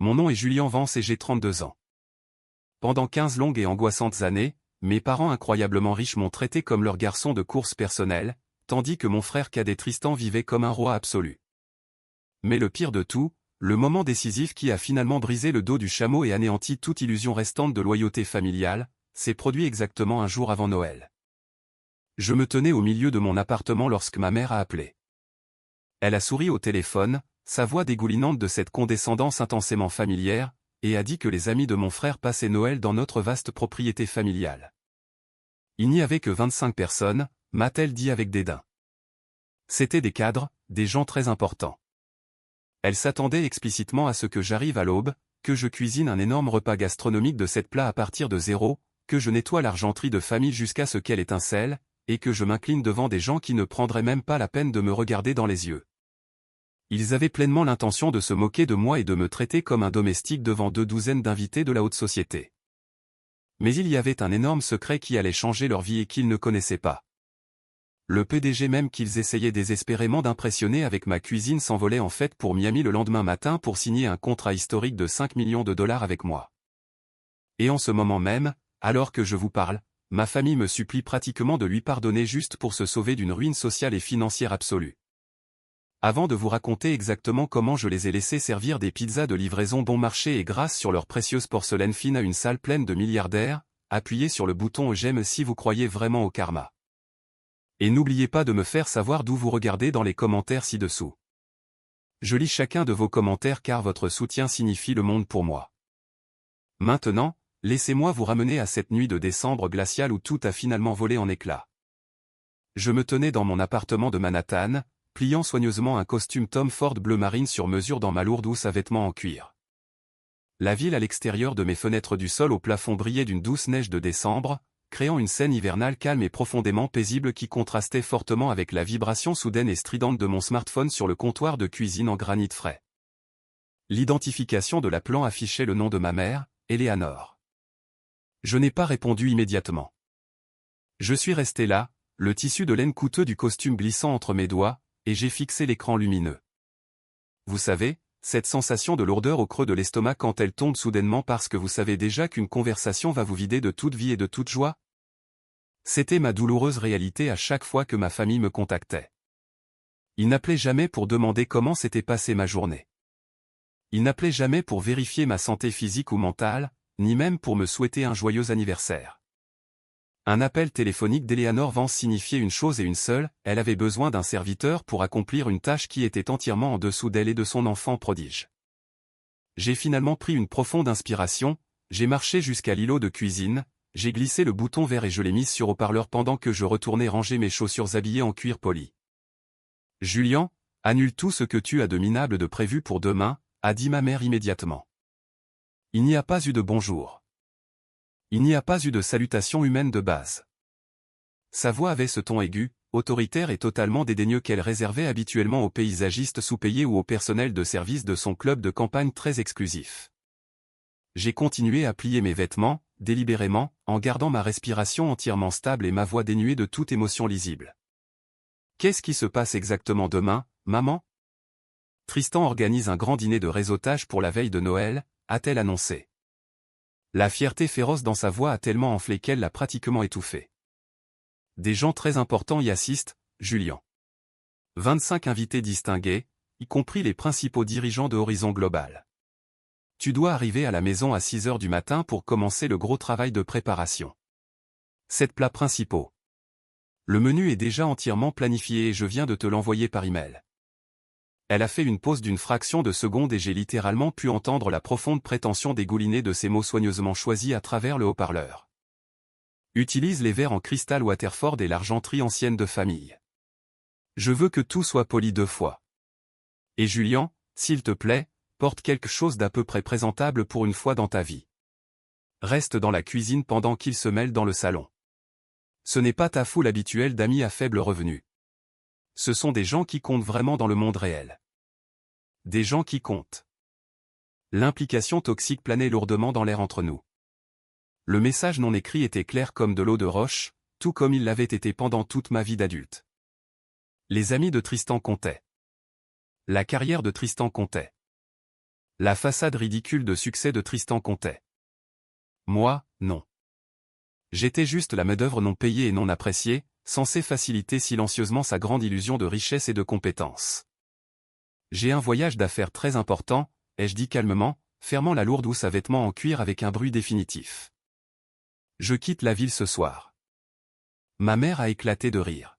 Mon nom est Julien Vance et j'ai 32 ans. Pendant 15 longues et angoissantes années, mes parents incroyablement riches m'ont traité comme leur garçon de course personnel, tandis que mon frère cadet Tristan vivait comme un roi absolu. Mais le pire de tout, le moment décisif qui a finalement brisé le dos du chameau et anéanti toute illusion restante de loyauté familiale, s'est produit exactement un jour avant Noël. Je me tenais au milieu de mon appartement lorsque ma mère a appelé. Elle a souri au téléphone, sa voix dégoulinante de cette condescendance intensément familière, et a dit que les amis de mon frère passaient Noël dans notre vaste propriété familiale. Il n'y avait que 25 personnes, m'a-t-elle dit avec dédain. C'étaient des cadres, des gens très importants. Elle s'attendait explicitement à ce que j'arrive à l'aube, que je cuisine un énorme repas gastronomique de 7 plats à partir de zéro, que je nettoie l'argenterie de famille jusqu'à ce qu'elle étincelle, et que je m'incline devant des gens qui ne prendraient même pas la peine de me regarder dans les yeux. Ils avaient pleinement l'intention de se moquer de moi et de me traiter comme un domestique devant 2 douzaines d'invités de la haute société. Mais il y avait un énorme secret qui allait changer leur vie et qu'ils ne connaissaient pas. Le PDG même qu'ils essayaient désespérément d'impressionner avec ma cuisine s'envolait en fait pour Miami le lendemain matin pour signer un contrat historique de 5 millions de dollars avec moi. Et en ce moment même, alors que je vous parle, ma famille me supplie pratiquement de lui pardonner juste pour se sauver d'une ruine sociale et financière absolue. Avant de vous raconter exactement comment je les ai laissés servir des pizzas de livraison bon marché et grâce sur leur précieuse porcelaine fine à une salle pleine de milliardaires, appuyez sur le bouton j'aime si vous croyez vraiment au karma. Et n'oubliez pas de me faire savoir d'où vous regardez dans les commentaires ci-dessous. Je lis chacun de vos commentaires car votre soutien signifie le monde pour moi. Maintenant, laissez-moi vous ramener à cette nuit de décembre glaciale où tout a finalement volé en éclats. Je me tenais dans mon appartement de Manhattan, pliant soigneusement un costume Tom Ford bleu marine sur mesure dans ma lourde housse à vêtements en cuir. La ville à l'extérieur de mes fenêtres du sol au plafond brillait d'une douce neige de décembre, créant une scène hivernale calme et profondément paisible qui contrastait fortement avec la vibration soudaine et stridente de mon smartphone sur le comptoir de cuisine en granit frais. L'identification de l'appelant affichait le nom de ma mère, Eleanor. Je n'ai pas répondu immédiatement. Je suis resté là, le tissu de laine coûteux du costume glissant entre mes doigts, et j'ai fixé l'écran lumineux. Vous savez, cette sensation de lourdeur au creux de l'estomac quand elle tombe soudainement parce que vous savez déjà qu'une conversation va vous vider de toute vie et de toute joie? C'était ma douloureuse réalité à chaque fois que ma famille me contactait. Ils n'appelaient jamais pour demander comment s'était passée ma journée. Ils n'appelaient jamais pour vérifier ma santé physique ou mentale, ni même pour me souhaiter un joyeux anniversaire. Un appel téléphonique d'Eleanor Vance signifiait une chose et une seule, elle avait besoin d'un serviteur pour accomplir une tâche qui était entièrement en dessous d'elle et de son enfant prodige. J'ai finalement pris une profonde inspiration, j'ai marché jusqu'à l'îlot de cuisine, j'ai glissé le bouton vert et je l'ai mis sur haut-parleur pendant que je retournais ranger mes chaussures habillées en cuir poli. « Julien, annule tout ce que tu as de minable de prévu pour demain », a dit ma mère immédiatement. Il n'y a pas eu de bonjour. Il n'y a pas eu de salutation humaine de base. Sa voix avait ce ton aigu, autoritaire et totalement dédaigneux qu'elle réservait habituellement aux paysagistes sous-payés ou au personnel de service de son club de campagne très exclusif. J'ai continué à plier mes vêtements, délibérément, en gardant ma respiration entièrement stable et ma voix dénuée de toute émotion lisible. Qu'est-ce qui se passe exactement demain, maman? Tristan organise un grand dîner de réseautage pour la veille de Noël, a-t-elle annoncé. La fierté féroce dans sa voix a tellement enflé qu'elle l'a pratiquement étouffée. Des gens très importants y assistent, Julien. 25 invités distingués, y compris les principaux dirigeants de Horizon Global. Tu dois arriver à la maison à 6 heures du matin pour commencer le gros travail de préparation. 7 plats principaux. Le menu est déjà entièrement planifié et je viens de te l'envoyer par email. Elle a fait une pause d'une fraction de seconde et j'ai littéralement pu entendre la profonde prétention dégoulinée de ces mots soigneusement choisis à travers le haut-parleur. Utilise les verres en cristal Waterford et l'argenterie ancienne de famille. Je veux que tout soit poli 2 fois. Et Julien, s'il te plaît, porte quelque chose d'à peu près présentable pour une fois dans ta vie. Reste dans la cuisine pendant qu'il se mêle dans le salon. Ce n'est pas ta foule habituelle d'amis à faible revenu. Ce sont des gens qui comptent vraiment dans le monde réel. Des gens qui comptent. L'implication toxique planait lourdement dans l'air entre nous. Le message non écrit était clair comme de l'eau de roche, tout comme il l'avait été pendant toute ma vie d'adulte. Les amis de Tristan comptaient. La carrière de Tristan comptait. La façade ridicule de succès de Tristan comptait. Moi, non. J'étais juste la main-d'œuvre non payée et non appréciée, censée faciliter silencieusement sa grande illusion de richesse et de compétence. J'ai un voyage d'affaires très important, ai-je dit calmement, fermant la lourde housse à vêtements en cuir avec un bruit définitif. Je quitte la ville ce soir. Ma mère a éclaté de rire.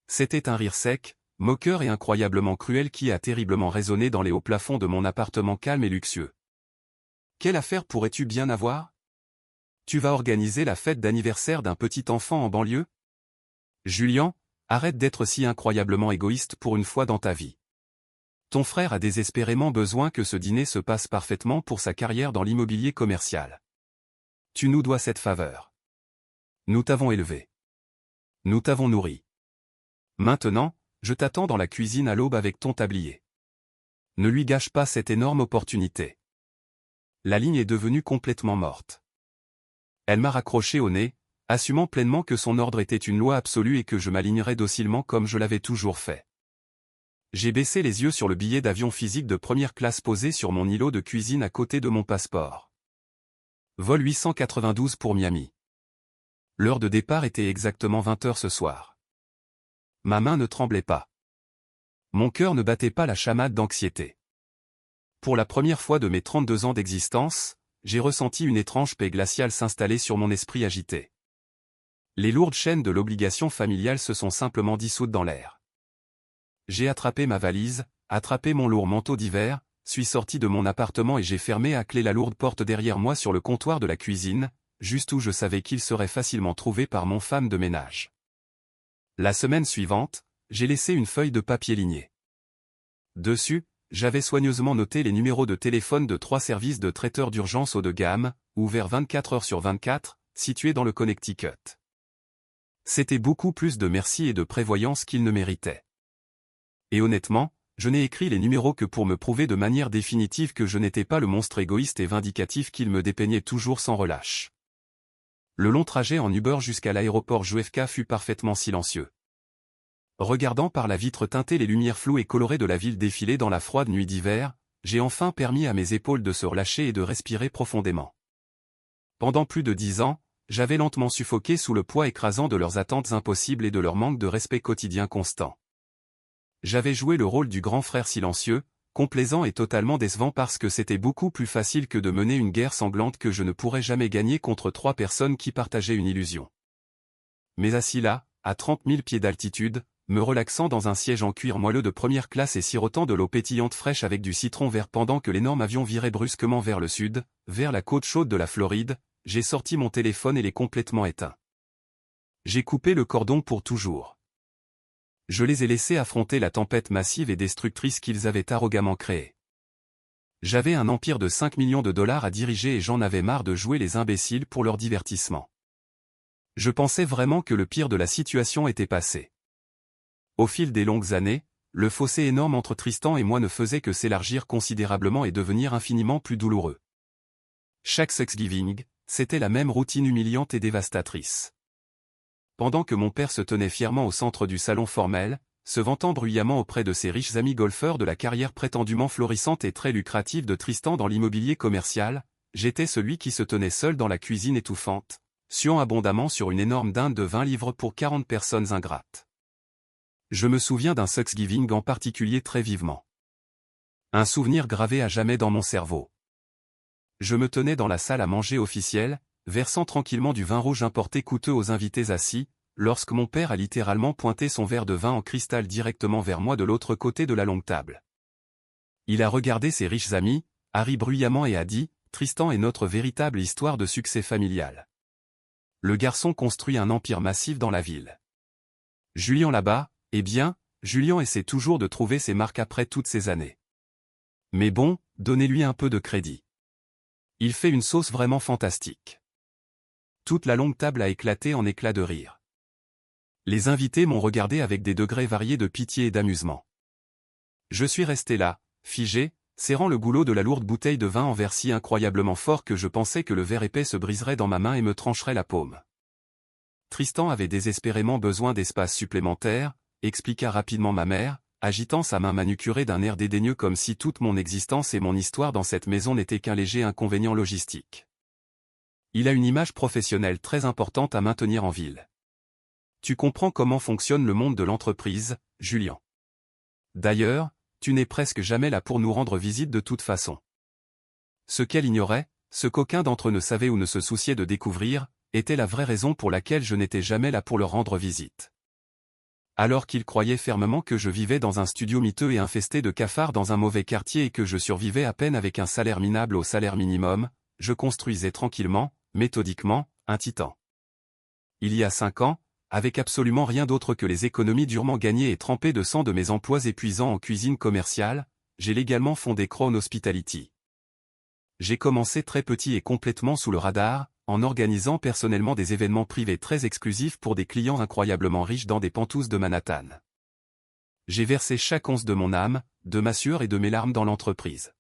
C'était un rire sec, moqueur et incroyablement cruel qui a terriblement résonné dans les hauts plafonds de mon appartement calme et luxueux. Quelle affaire pourrais-tu bien avoir? Tu vas organiser la fête d'anniversaire d'un petit enfant en banlieue? Julien, arrête d'être si incroyablement égoïste pour une fois dans ta vie. Ton frère a désespérément besoin que ce dîner se passe parfaitement pour sa carrière dans l'immobilier commercial. Tu nous dois cette faveur. Nous t'avons élevé. Nous t'avons nourri. Maintenant, je t'attends dans la cuisine à l'aube avec ton tablier. Ne lui gâche pas cette énorme opportunité. La ligne est devenue complètement morte. Elle m'a raccroché au nez, assumant pleinement que son ordre était une loi absolue et que je m'alignerais docilement comme je l'avais toujours fait. J'ai baissé les yeux sur le billet d'avion physique de première classe posé sur mon îlot de cuisine à côté de mon passeport. Vol 892 pour Miami. L'heure de départ était exactement 20 h ce soir. Ma main ne tremblait pas. Mon cœur ne battait pas la chamade d'anxiété. Pour la première fois de mes 32 ans d'existence, j'ai ressenti une étrange paix glaciale s'installer sur mon esprit agité. Les lourdes chaînes de l'obligation familiale se sont simplement dissoutes dans l'air. J'ai attrapé ma valise, attrapé mon lourd manteau d'hiver, suis sorti de mon appartement et j'ai fermé à clé la lourde porte derrière moi sur le comptoir de la cuisine, juste où je savais qu'il serait facilement trouvé par mon femme de ménage. La semaine suivante, j'ai laissé une feuille de papier lignée. Dessus, j'avais soigneusement noté les numéros de téléphone de 3 services de traiteurs d'urgence haut de gamme, ouverts 24 heures sur 24, situés dans le Connecticut. C'était beaucoup plus de merci et de prévoyance qu'ils ne méritaient. Et honnêtement, je n'ai écrit les numéros que pour me prouver de manière définitive que je n'étais pas le monstre égoïste et vindicatif qu'il me dépeignait toujours sans relâche. Le long trajet en Uber jusqu'à l'aéroport JFK fut parfaitement silencieux. Regardant par la vitre teintée les lumières floues et colorées de la ville défiler dans la froide nuit d'hiver, j'ai enfin permis à mes épaules de se relâcher et de respirer profondément. Pendant plus de 10 ans, j'avais lentement suffoqué sous le poids écrasant de leurs attentes impossibles et de leur manque de respect quotidien constant. J'avais joué le rôle du grand frère silencieux, complaisant et totalement décevant parce que c'était beaucoup plus facile que de mener une guerre sanglante que je ne pourrais jamais gagner contre 3 personnes qui partageaient une illusion. Mais assis là, à 30 000 pieds d'altitude, me relaxant dans un siège en cuir moelleux de première classe et sirotant de l'eau pétillante fraîche avec du citron vert pendant que l'énorme avion virait brusquement vers le sud, vers la côte chaude de la Floride, j'ai sorti mon téléphone et l'ai complètement éteint. J'ai coupé le cordon pour toujours. Je les ai laissés affronter la tempête massive et destructrice qu'ils avaient arrogamment créée. J'avais un empire de 5 millions de dollars à diriger et j'en avais marre de jouer les imbéciles pour leur divertissement. Je pensais vraiment que le pire de la situation était passé. Au fil des longues années, le fossé énorme entre Tristan et moi ne faisait que s'élargir considérablement et devenir infiniment plus douloureux. Chaque Thanksgiving, c'était la même routine humiliante et dévastatrice. Pendant que mon père se tenait fièrement au centre du salon formel, se vantant bruyamment auprès de ses riches amis golfeurs de la carrière prétendument florissante et très lucrative de Tristan dans l'immobilier commercial, j'étais celui qui se tenait seul dans la cuisine étouffante, suant abondamment sur une énorme dinde de 20 livres pour 40 personnes ingrates. Je me souviens d'un Thanksgiving en particulier très vivement. Un souvenir gravé à jamais dans mon cerveau. Je me tenais dans la salle à manger officielle, versant tranquillement du vin rouge importé coûteux aux invités assis, lorsque mon père a littéralement pointé son verre de vin en cristal directement vers moi de l'autre côté de la longue table. Il a regardé ses riches amis, a ri bruyamment et a dit, « Tristan est notre véritable histoire de succès familial. Le garçon construit un empire massif dans la ville. Julien là-bas, eh bien, Julien essaie toujours de trouver ses marques après toutes ces années. Mais bon, donnez-lui un peu de crédit. Il fait une sauce vraiment fantastique. » Toute la longue table a éclaté en éclats de rire. Les invités m'ont regardé avec des degrés variés de pitié et d'amusement. Je suis resté là, figé, serrant le goulot de la lourde bouteille de vin en verre si incroyablement fort que je pensais que le verre épais se briserait dans ma main et me trancherait la paume. Tristan avait désespérément besoin d'espace supplémentaire, expliqua rapidement ma mère, agitant sa main manucurée d'un air dédaigneux comme si toute mon existence et mon histoire dans cette maison n'étaient qu'un léger inconvénient logistique. Il a une image professionnelle très importante à maintenir en ville. Tu comprends comment fonctionne le monde de l'entreprise, Julien. D'ailleurs, tu n'es presque jamais là pour nous rendre visite de toute façon. Ce qu'elle ignorait, ce qu'aucun d'entre eux ne savait ou ne se souciait de découvrir, était la vraie raison pour laquelle je n'étais jamais là pour leur rendre visite. Alors qu'ils croyaient fermement que je vivais dans un studio miteux et infesté de cafards dans un mauvais quartier et que je survivais à peine avec un salaire minable au salaire minimum, je construisais tranquillement, méthodiquement, un titan. Il y a 5 ans, avec absolument rien d'autre que les économies durement gagnées et trempées de sang de mes emplois épuisants en cuisine commerciale, j'ai légalement fondé Crown Hospitality. J'ai commencé très petit et complètement sous le radar, en organisant personnellement des événements privés très exclusifs pour des clients incroyablement riches dans des penthouses de Manhattan. J'ai versé chaque once de mon âme, de ma sueur et de mes larmes dans l'entreprise.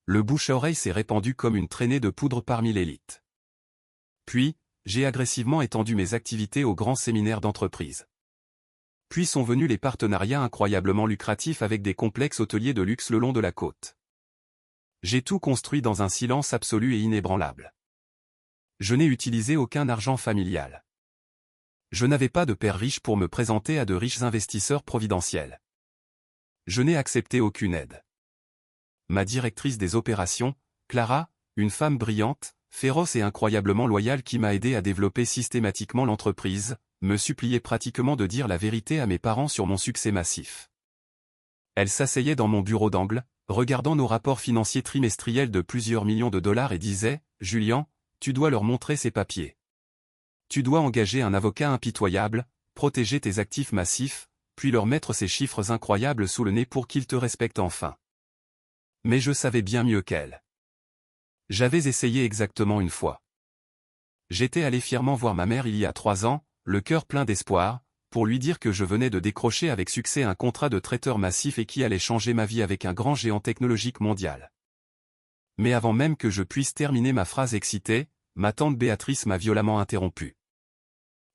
Le bouche-à-oreille s'est répandu comme une traînée de poudre parmi l'élite. Puis, j'ai agressivement étendu mes activités aux grands séminaires d'entreprise. Puis sont venus les partenariats incroyablement lucratifs avec des complexes hôteliers de luxe le long de la côte. J'ai tout construit dans un silence absolu et inébranlable. Je n'ai utilisé aucun argent familial. Je n'avais pas de père riche pour me présenter à de riches investisseurs providentiels. Je n'ai accepté aucune aide. Ma directrice des opérations, Clara, une femme brillante, féroce et incroyablement loyale qui m'a aidé à développer systématiquement l'entreprise, me suppliait pratiquement de dire la vérité à mes parents sur mon succès massif. Elle s'asseyait dans mon bureau d'angle, regardant nos rapports financiers trimestriels de plusieurs millions de dollars et disait « Julien, tu dois leur montrer ces papiers. Tu dois engager un avocat impitoyable, protéger tes actifs massifs, puis leur mettre ces chiffres incroyables sous le nez pour qu'ils te respectent enfin. » Mais je savais bien mieux qu'elle. J'avais essayé exactement une fois. J'étais allé fièrement voir ma mère il y a 3 ans, le cœur plein d'espoir, pour lui dire que je venais de décrocher avec succès un contrat de traiteur massif et qui allait changer ma vie avec un grand géant technologique mondial. Mais avant même que je puisse terminer ma phrase excitée, ma tante Béatrice m'a violemment interrompu.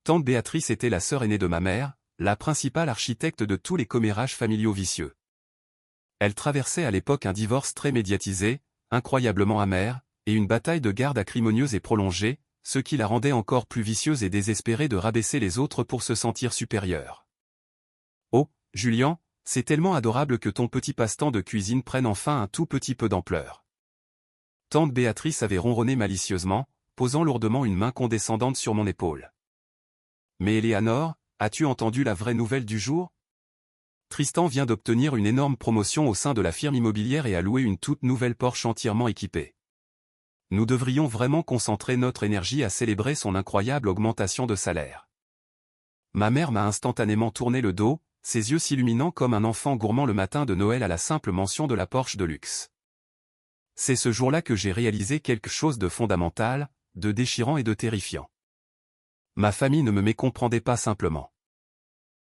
Tante Béatrice était la sœur aînée de ma mère, la principale architecte de tous les commérages familiaux vicieux. Elle traversait à l'époque un divorce très médiatisé, incroyablement amer, et une bataille de garde acrimonieuse et prolongée, ce qui la rendait encore plus vicieuse et désespérée de rabaisser les autres pour se sentir supérieure. Oh, Julien, c'est tellement adorable que ton petit passe-temps de cuisine prenne enfin un tout petit peu d'ampleur. Tante Béatrice avait ronronné malicieusement, posant lourdement une main condescendante sur mon épaule. Mais Éléanore, as-tu entendu la vraie nouvelle du jour? Tristan vient d'obtenir une énorme promotion au sein de la firme immobilière et a loué une toute nouvelle Porsche entièrement équipée. Nous devrions vraiment concentrer notre énergie à célébrer son incroyable augmentation de salaire. Ma mère m'a instantanément tourné le dos, ses yeux s'illuminant comme un enfant gourmand le matin de Noël à la simple mention de la Porsche de luxe. C'est ce jour-là que j'ai réalisé quelque chose de fondamental, de déchirant et de terrifiant. Ma famille ne me mécomprenait pas simplement.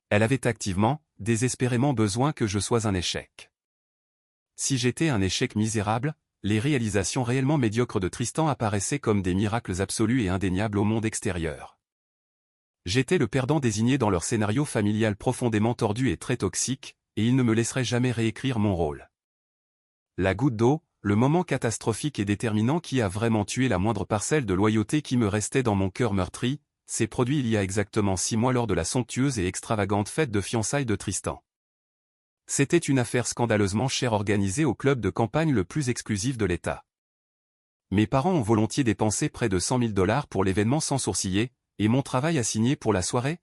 Elle avait activement, désespérément besoin que je sois un échec. Si j'étais un échec misérable, les réalisations réellement médiocres de Tristan apparaissaient comme des miracles absolus et indéniables au monde extérieur. J'étais le perdant désigné dans leur scénario familial profondément tordu et très toxique, et ils ne me laisseraient jamais réécrire mon rôle. La goutte d'eau, le moment catastrophique et déterminant qui a vraiment tué la moindre parcelle de loyauté qui me restait dans mon cœur meurtri, s'est produit il y a exactement 6 mois lors de la somptueuse et extravagante fête de fiançailles de Tristan. C'était une affaire scandaleusement chère organisée au club de campagne le plus exclusif de l'État. Mes parents ont volontiers dépensé près de 100 000 $ pour l'événement sans sourciller, et mon travail a signé pour la soirée?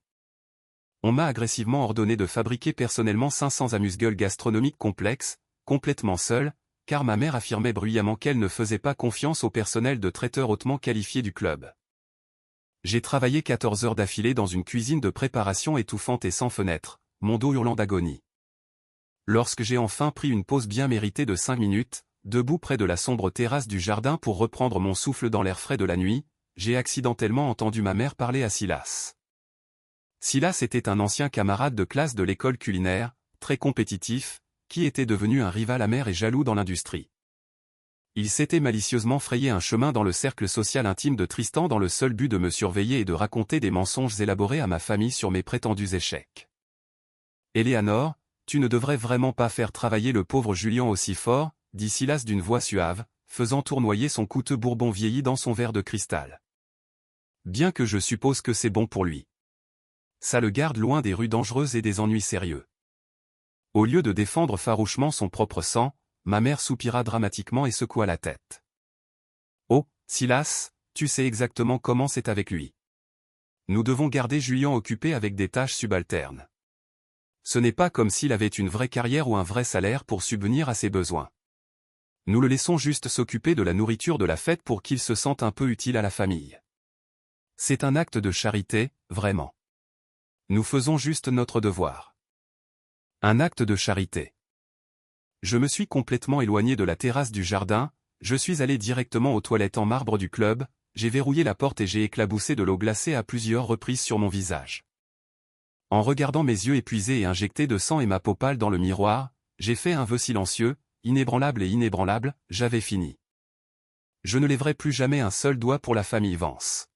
On m'a agressivement ordonné de fabriquer personnellement 500 amuse-gueules gastronomiques complexes, complètement seul, car ma mère affirmait bruyamment qu'elle ne faisait pas confiance au personnel de traiteurs hautement qualifié du club. J'ai travaillé 14 heures d'affilée dans une cuisine de préparation étouffante et sans fenêtre, mon dos hurlant d'agonie. Lorsque j'ai enfin pris une pause bien méritée de 5 minutes, debout près de la sombre terrasse du jardin pour reprendre mon souffle dans l'air frais de la nuit, j'ai accidentellement entendu ma mère parler à Silas. Silas était un ancien camarade de classe de l'école culinaire, très compétitif, qui était devenu un rival amer et jaloux dans l'industrie. Il s'était malicieusement frayé un chemin dans le cercle social intime de Tristan dans le seul but de me surveiller et de raconter des mensonges élaborés à ma famille sur mes prétendus échecs. Éléanore, tu ne devrais vraiment pas faire travailler le pauvre Julien aussi fort, dit Silas d'une voix suave, faisant tournoyer son coûteux bourbon vieilli dans son verre de cristal. Bien que je suppose que c'est bon pour lui. Ça le garde loin des rues dangereuses et des ennuis sérieux. Au lieu de défendre farouchement son propre sang, ma mère soupira dramatiquement et secoua la tête. Oh, Silas, tu sais exactement comment c'est avec lui. Nous devons garder Julien occupé avec des tâches subalternes. Ce n'est pas comme s'il avait une vraie carrière ou un vrai salaire pour subvenir à ses besoins. Nous le laissons juste s'occuper de la nourriture de la fête pour qu'il se sente un peu utile à la famille. C'est un acte de charité, vraiment. Nous faisons juste notre devoir. Un acte de charité. Je me suis complètement éloigné de la terrasse du jardin, je suis allé directement aux toilettes en marbre du club, j'ai verrouillé la porte et j'ai éclaboussé de l'eau glacée à plusieurs reprises sur mon visage. En regardant mes yeux épuisés et injectés de sang et ma peau pâle dans le miroir, j'ai fait un vœu silencieux, inébranlable et inébranlable, j'avais fini. Je ne lèverai plus jamais un seul doigt pour la famille Vance.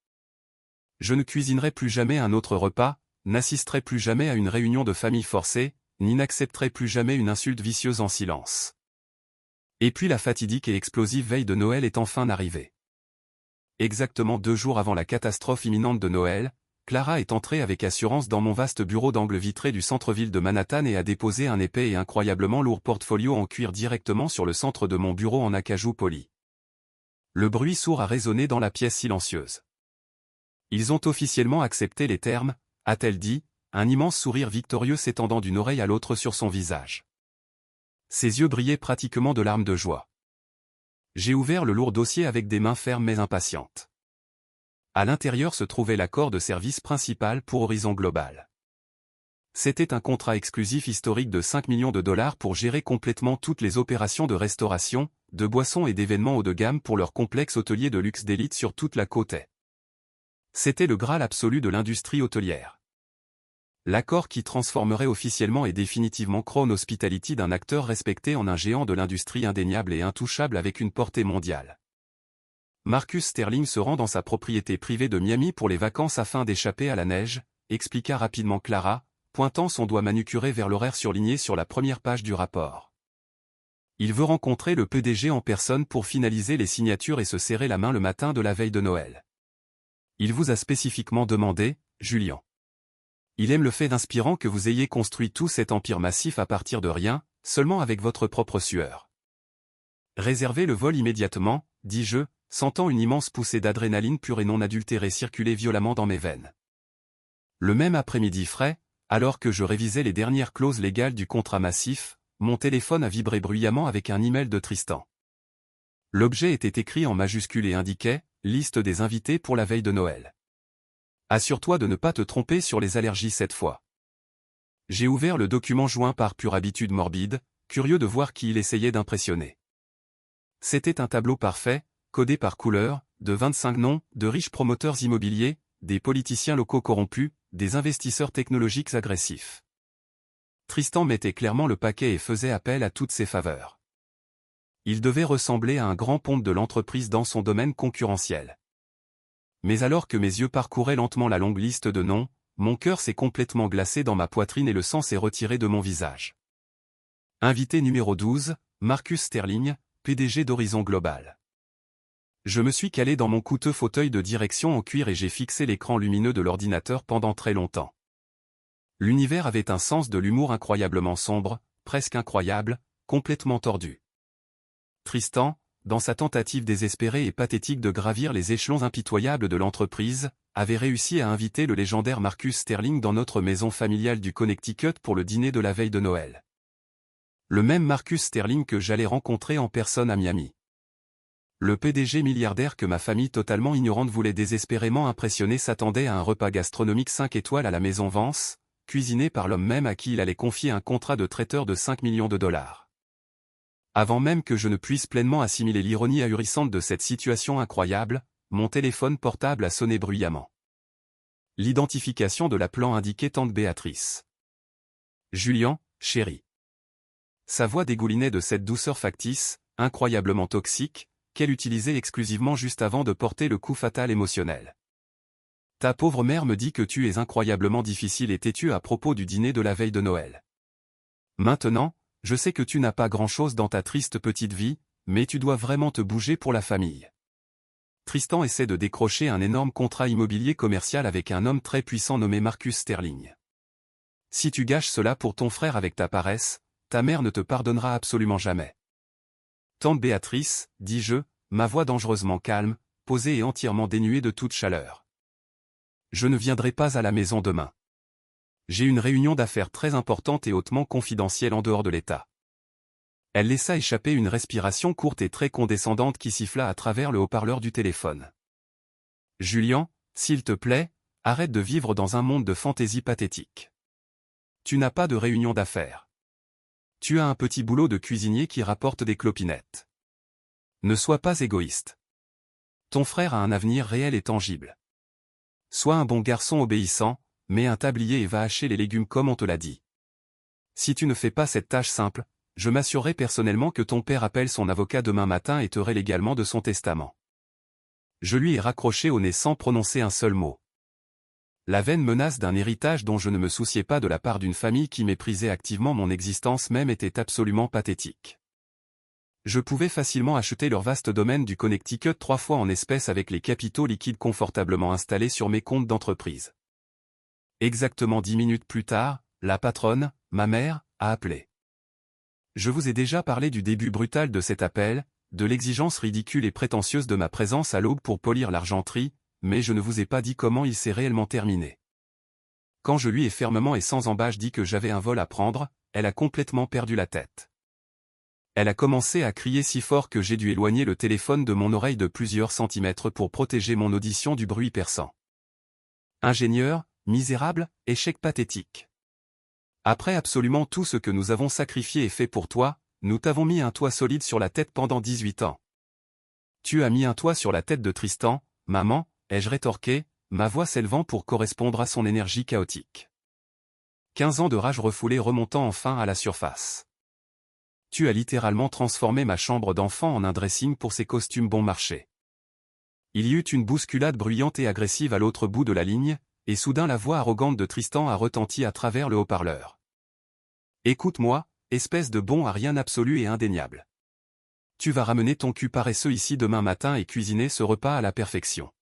Je ne cuisinerai plus jamais un autre repas, n'assisterai plus jamais à une réunion de famille forcée, ni n'accepterai plus jamais une insulte vicieuse en silence. Et puis la fatidique et explosive veille de Noël est enfin arrivée. Exactement 2 jours avant la catastrophe imminente de Noël, Clara est entrée avec assurance dans mon vaste bureau d'angle vitré du centre-ville de Manhattan et a déposé un épais et incroyablement lourd portfolio en cuir directement sur le centre de mon bureau en acajou poli. Le bruit sourd a résonné dans la pièce silencieuse. Ils ont officiellement accepté les termes, a-t-elle dit, un immense sourire victorieux s'étendant d'une oreille à l'autre sur son visage. Ses yeux brillaient pratiquement de larmes de joie. J'ai ouvert le lourd dossier avec des mains fermes mais impatientes. À l'intérieur se trouvait l'accord de service principal pour Horizon Global. C'était un contrat exclusif historique de 5 millions de dollars pour gérer complètement toutes les opérations de restauration, de boissons et d'événements haut de gamme pour leur complexe hôtelier de luxe d'élite sur toute la côte est. C'était le Graal absolu de l'industrie hôtelière. L'accord qui transformerait officiellement et définitivement Crown Hospitality d'un acteur respecté en un géant de l'industrie indéniable et intouchable avec une portée mondiale. Marcus Sterling se rend dans sa propriété privée de Miami pour les vacances afin d'échapper à la neige, expliqua rapidement Clara, pointant son doigt manucuré vers l'horaire surligné sur la première page du rapport. Il veut rencontrer le PDG en personne pour finaliser les signatures et se serrer la main le matin de la veille de Noël. Il vous a spécifiquement demandé, Julien. Il aime le fait inspirant que vous ayez construit tout cet empire massif à partir de rien, seulement avec votre propre sueur. Réservez le vol immédiatement, dis-je, sentant une immense poussée d'adrénaline pure et non adultérée circuler violemment dans mes veines. Le même après-midi frais, alors que je révisais les dernières clauses légales du contrat massif, mon téléphone a vibré bruyamment avec un email de Tristan. L'objet était écrit en majuscule et indiquait « Liste des invités pour la veille de Noël. Assure-toi de ne pas te tromper sur les allergies cette fois. » J'ai ouvert le document joint par pure habitude morbide, curieux de voir qui il essayait d'impressionner. C'était un tableau parfait, codé par couleur, de 25 noms, de riches promoteurs immobiliers, des politiciens locaux corrompus, des investisseurs technologiques agressifs. Tristan mettait clairement le paquet et faisait appel à toutes ses faveurs. Il devait ressembler à un grand ponte de l'entreprise dans son domaine concurrentiel. Mais alors que mes yeux parcouraient lentement la longue liste de noms, mon cœur s'est complètement glacé dans ma poitrine et le sang s'est retiré de mon visage. Invité numéro 12, Marcus Sterling, PDG d'Horizon Global. Je me suis calé dans mon coûteux fauteuil de direction en cuir et j'ai fixé l'écran lumineux de l'ordinateur pendant très longtemps. L'univers avait un sens de l'humour incroyablement sombre, presque incroyable, complètement tordu. Tristan, dans sa tentative désespérée et pathétique de gravir les échelons impitoyables de l'entreprise, avait réussi à inviter le légendaire Marcus Sterling dans notre maison familiale du Connecticut pour le dîner de la veille de Noël. Le même Marcus Sterling que j'allais rencontrer en personne à Miami. Le PDG milliardaire que ma famille totalement ignorante voulait désespérément impressionner s'attendait à un repas gastronomique 5 étoiles à la maison Vance, cuisiné par l'homme même à qui il allait confier un contrat de traiteur de 5 millions de dollars. Avant même que je ne puisse pleinement assimiler l'ironie ahurissante de cette situation incroyable, mon téléphone portable a sonné bruyamment. L'identification de l'appelant indiquait tante Béatrice. Julien, chéri. Sa voix dégoulinait de cette douceur factice, incroyablement toxique, qu'elle utilisait exclusivement juste avant de porter le coup fatal émotionnel. Ta pauvre mère me dit que tu es incroyablement difficile et têtu à propos du dîner de la veille de Noël. Maintenant, je sais que tu n'as pas grand-chose dans ta triste petite vie, mais tu dois vraiment te bouger pour la famille. Tristan essaie de décrocher un énorme contrat immobilier commercial avec un homme très puissant nommé Marcus Sterling. Si tu gâches cela pour ton frère avec ta paresse, ta mère ne te pardonnera absolument jamais. Tante Béatrice, dis-je, ma voix dangereusement calme, posée et entièrement dénuée de toute chaleur. Je ne viendrai pas à la maison demain. J'ai une réunion d'affaires très importante et hautement confidentielle en dehors de l'État. Elle laissa échapper une respiration courte et très condescendante qui siffla à travers le haut-parleur du téléphone. Julian, s'il te plaît, arrête de vivre dans un monde de fantaisie pathétique. Tu n'as pas de réunion d'affaires. Tu as un petit boulot de cuisinier qui rapporte des clopinettes. Ne sois pas égoïste. Ton frère a un avenir réel et tangible. Sois un bon garçon obéissant, mets un tablier et va hacher les légumes comme on te l'a dit. Si tu ne fais pas cette tâche simple, je m'assurerai personnellement que ton père appelle son avocat demain matin et te règle également de son testament. Je lui ai raccroché au nez sans prononcer un seul mot. La vaine menace d'un héritage dont je ne me souciais pas de la part d'une famille qui méprisait activement mon existence même était absolument pathétique. Je pouvais facilement acheter leur vaste domaine du Connecticut 3 fois en espèces avec les capitaux liquides confortablement installés sur mes comptes d'entreprise. Exactement 10 minutes plus tard, la patronne, ma mère, a appelé. Je vous ai déjà parlé du début brutal de cet appel, de l'exigence ridicule et prétentieuse de ma présence à l'aube pour polir l'argenterie, mais je ne vous ai pas dit comment il s'est réellement terminé. Quand je lui ai fermement et sans embâche dit que j'avais un vol à prendre, elle a complètement perdu la tête. Elle a commencé à crier si fort que j'ai dû éloigner le téléphone de mon oreille de plusieurs centimètres pour protéger mon audition du bruit perçant. Ingénieur, misérable, échec pathétique. Après absolument tout ce que nous avons sacrifié et fait pour toi, nous t'avons mis un toit solide sur la tête pendant 18 ans. Tu as mis un toit sur la tête de Tristan, maman, ai-je rétorqué, ma voix s'élevant pour correspondre à son énergie chaotique. 15 ans de rage refoulée remontant enfin à la surface. Tu as littéralement transformé ma chambre d'enfant en un dressing pour ses costumes bon marché. Il y eut une bousculade bruyante et agressive à l'autre bout de la ligne, et soudain la voix arrogante de Tristan a retenti à travers le haut-parleur. Écoute-moi, espèce de bon à rien absolu et indéniable. Tu vas ramener ton cul paresseux ici demain matin et cuisiner ce repas à la perfection.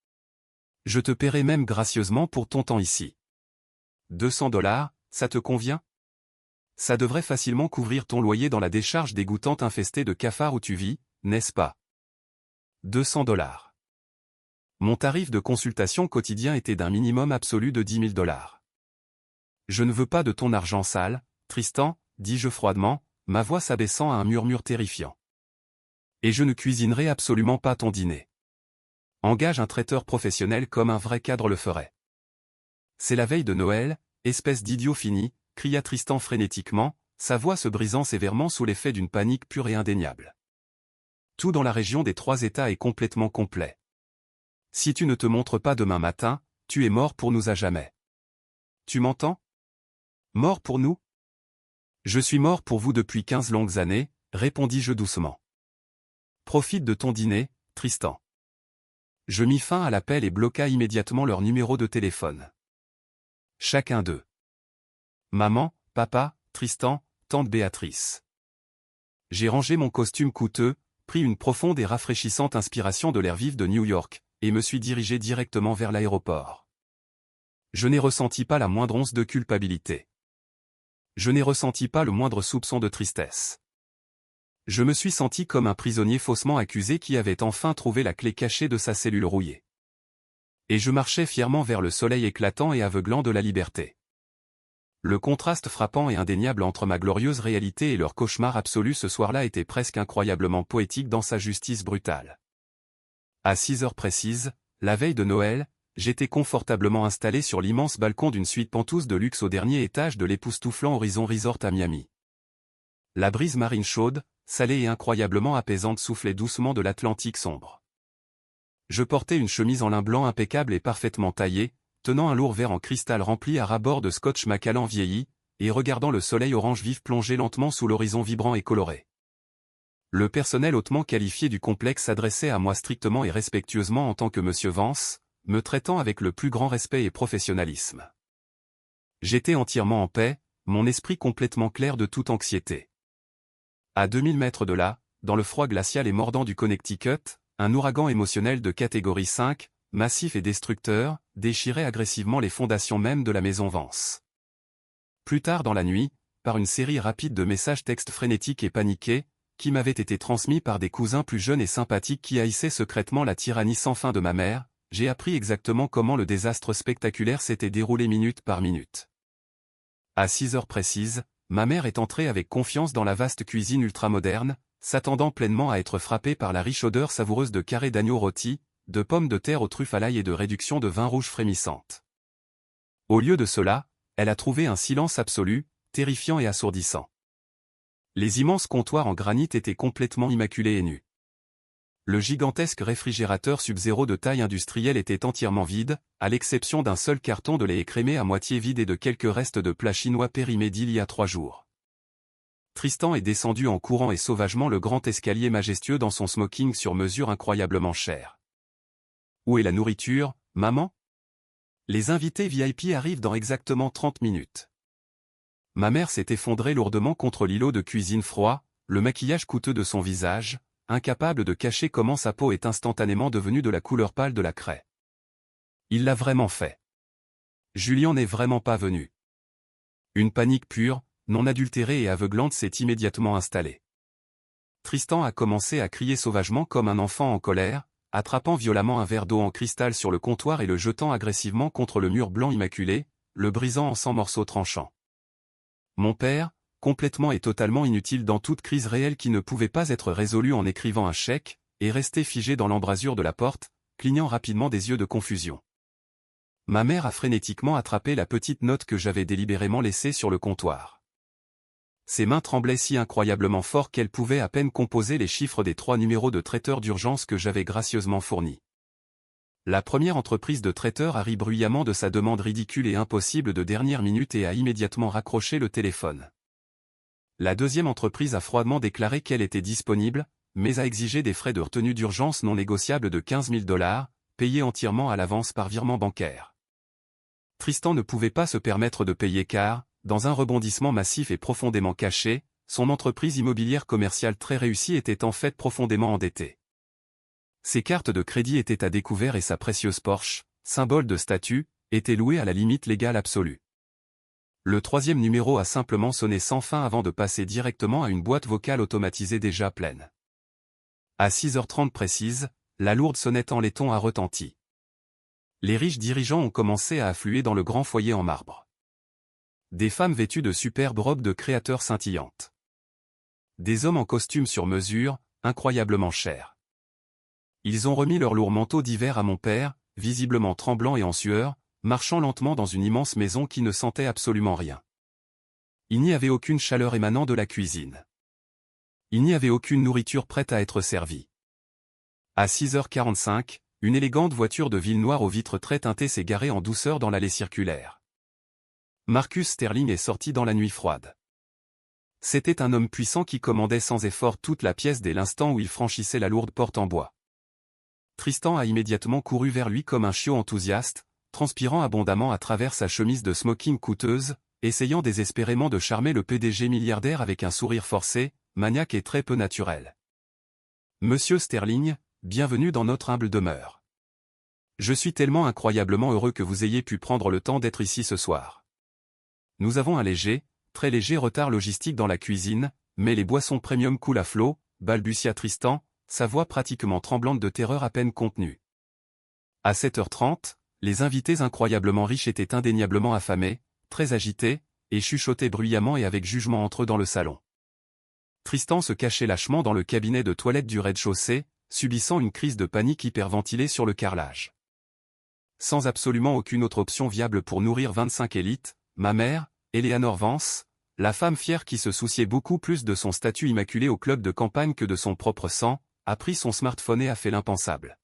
Je te paierai même gracieusement pour ton temps ici. 200 $, ça te convient? Ça devrait facilement couvrir ton loyer dans la décharge dégoûtante infestée de cafards où tu vis, n'est-ce pas? 200 $. Mon tarif de consultation quotidien était d'un minimum absolu de 10 000 $. Je ne veux pas de ton argent sale, Tristan, dis-je froidement, ma voix s'abaissant à un murmure terrifiant. Et je ne cuisinerai absolument pas ton dîner. Engage un traiteur professionnel comme un vrai cadre le ferait. C'est la veille de Noël, espèce d'idiot fini, cria Tristan frénétiquement, sa voix se brisant sévèrement sous l'effet d'une panique pure et indéniable. Tout dans la région des 3 États est complètement complet. Si tu ne te montres pas demain matin, tu es mort pour nous à jamais. Tu m'entends? Mort pour nous? Je suis mort pour vous depuis 15 longues années, répondis-je doucement. Profite de ton dîner, Tristan. Je mis fin à l'appel et bloqua immédiatement leur numéro de téléphone. Chacun d'eux. Maman, papa, Tristan, tante Béatrice. J'ai rangé mon costume coûteux, pris une profonde et rafraîchissante inspiration de l'air vif de New York, et me suis dirigé directement vers l'aéroport. Je n'ai ressenti pas la moindre once de culpabilité. Je n'ai ressenti pas le moindre soupçon de tristesse. Je me suis senti comme un prisonnier faussement accusé qui avait enfin trouvé la clé cachée de sa cellule rouillée. Et je marchais fièrement vers le soleil éclatant et aveuglant de la liberté. Le contraste frappant et indéniable entre ma glorieuse réalité et leur cauchemar absolu ce soir-là était presque incroyablement poétique dans sa justice brutale. À 6 heures précises, la veille de Noël, j'étais confortablement installé sur l'immense balcon d'une suite pantouse de luxe au dernier étage de l'époustouflant Horizon Resort à Miami. La brise marine chaude, salée et incroyablement apaisante soufflait doucement de l'Atlantique sombre. Je portais une chemise en lin blanc impeccable et parfaitement taillée, tenant un lourd verre en cristal rempli à ras-bord de scotch Macallan vieilli, et regardant le soleil orange vif plonger lentement sous l'horizon vibrant et coloré. Le personnel hautement qualifié du complexe s'adressait à moi strictement et respectueusement en tant que Monsieur Vance, me traitant avec le plus grand respect et professionnalisme. J'étais entièrement en paix, mon esprit complètement clair de toute anxiété. À 2000 mètres de là, dans le froid glacial et mordant du Connecticut, un ouragan émotionnel de catégorie 5, massif et destructeur, déchirait agressivement les fondations mêmes de la maison Vance. Plus tard dans la nuit, par une série rapide de messages textes frénétiques et paniqués, qui m'avaient été transmis par des cousins plus jeunes et sympathiques qui haïssaient secrètement la tyrannie sans fin de ma mère, j'ai appris exactement comment le désastre spectaculaire s'était déroulé minute par minute. À 6 heures précises, ma mère est entrée avec confiance dans la vaste cuisine ultramoderne, s'attendant pleinement à être frappée par la riche odeur savoureuse de carrés d'agneau rôtis, de pommes de terre aux truffes à l'ail et de réduction de vin rouge frémissante. Au lieu de cela, elle a trouvé un silence absolu, terrifiant et assourdissant. Les immenses comptoirs en granit étaient complètement immaculés et nus. Le gigantesque réfrigérateur Sub-Zero de taille industrielle était entièrement vide, à l'exception d'un seul carton de lait écrémé à moitié vide et de quelques restes de plats chinois périmés d'il y a 3 jours. Tristan est descendu en courant et sauvagement le grand escalier majestueux dans son smoking sur mesure incroyablement cher. Où est la nourriture, maman? Les invités VIP arrivent dans exactement 30 minutes. Ma mère s'est effondrée lourdement contre l'îlot de cuisine froid, le maquillage coûteux de son visage, incapable de cacher comment sa peau est instantanément devenue de la couleur pâle de la craie. Il l'a vraiment fait. Julien n'est vraiment pas venu. Une panique pure, non adultérée et aveuglante s'est immédiatement installée. Tristan a commencé à crier sauvagement comme un enfant en colère, attrapant violemment un verre d'eau en cristal sur le comptoir et le jetant agressivement contre le mur blanc immaculé, le brisant en 100 morceaux tranchants. Mon père, complètement et totalement inutile dans toute crise réelle qui ne pouvait pas être résolue en écrivant un chèque, est resté figé dans l'embrasure de la porte, clignant rapidement des yeux de confusion. Ma mère a frénétiquement attrapé la petite note que j'avais délibérément laissée sur le comptoir. Ses mains tremblaient si incroyablement fort qu'elle pouvait à peine composer les chiffres des 3 numéros de traiteur d'urgence que j'avais gracieusement fournis. La première entreprise de traiteur a ri bruyamment de sa demande ridicule et impossible de dernière minute et a immédiatement raccroché le téléphone. La deuxième entreprise a froidement déclaré qu'elle était disponible, mais a exigé des frais de retenue d'urgence non négociables de 15 000 $, payés entièrement à l'avance par virement bancaire. Tristan ne pouvait pas se permettre de payer car, dans un rebondissement massif et profondément caché, son entreprise immobilière commerciale très réussie était en fait profondément endettée. Ses cartes de crédit étaient à découvert et sa précieuse Porsche, symbole de statut, était louée à la limite légale absolue. Le troisième numéro a simplement sonné sans fin avant de passer directement à une boîte vocale automatisée déjà pleine. À 6h30 précise, la lourde sonnette en laiton a retenti. Les riches dirigeants ont commencé à affluer dans le grand foyer en marbre. Des femmes vêtues de superbes robes de créateurs scintillantes. Des hommes en costume sur mesure, incroyablement chers. Ils ont remis leurs lourds manteaux d'hiver à mon père, visiblement tremblant et en sueur, marchant lentement dans une immense maison qui ne sentait absolument rien. Il n'y avait aucune chaleur émanant de la cuisine. Il n'y avait aucune nourriture prête à être servie. À 6h45, une élégante voiture de ville noire aux vitres très teintées s'est garée en douceur dans l'allée circulaire. Marcus Sterling est sorti dans la nuit froide. C'était un homme puissant qui commandait sans effort toute la pièce dès l'instant où il franchissait la lourde porte en bois. Tristan a immédiatement couru vers lui comme un chiot enthousiaste, transpirant abondamment à travers sa chemise de smoking coûteuse, essayant désespérément de charmer le PDG milliardaire avec un sourire forcé, maniaque et très peu naturel. « Monsieur Sterling, bienvenue dans notre humble demeure. Je suis tellement incroyablement heureux que vous ayez pu prendre le temps d'être ici ce soir. Nous avons un léger, très léger retard logistique dans la cuisine, mais les boissons premium coulent à flot, balbutia Tristan, sa voix pratiquement tremblante de terreur à peine contenue. À 7h30, les invités incroyablement riches étaient indéniablement affamés, très agités, et chuchotaient bruyamment et avec jugement entre eux dans le salon. Tristan se cachait lâchement dans le cabinet de toilette du rez-de-chaussée, subissant une crise de panique hyperventilée sur le carrelage. Sans absolument aucune autre option viable pour nourrir 25 élites, ma mère, Eleanor Vance, la femme fière qui se souciait beaucoup plus de son statut immaculé au club de campagne que de son propre sang, a pris son smartphone et a fait l'impensable.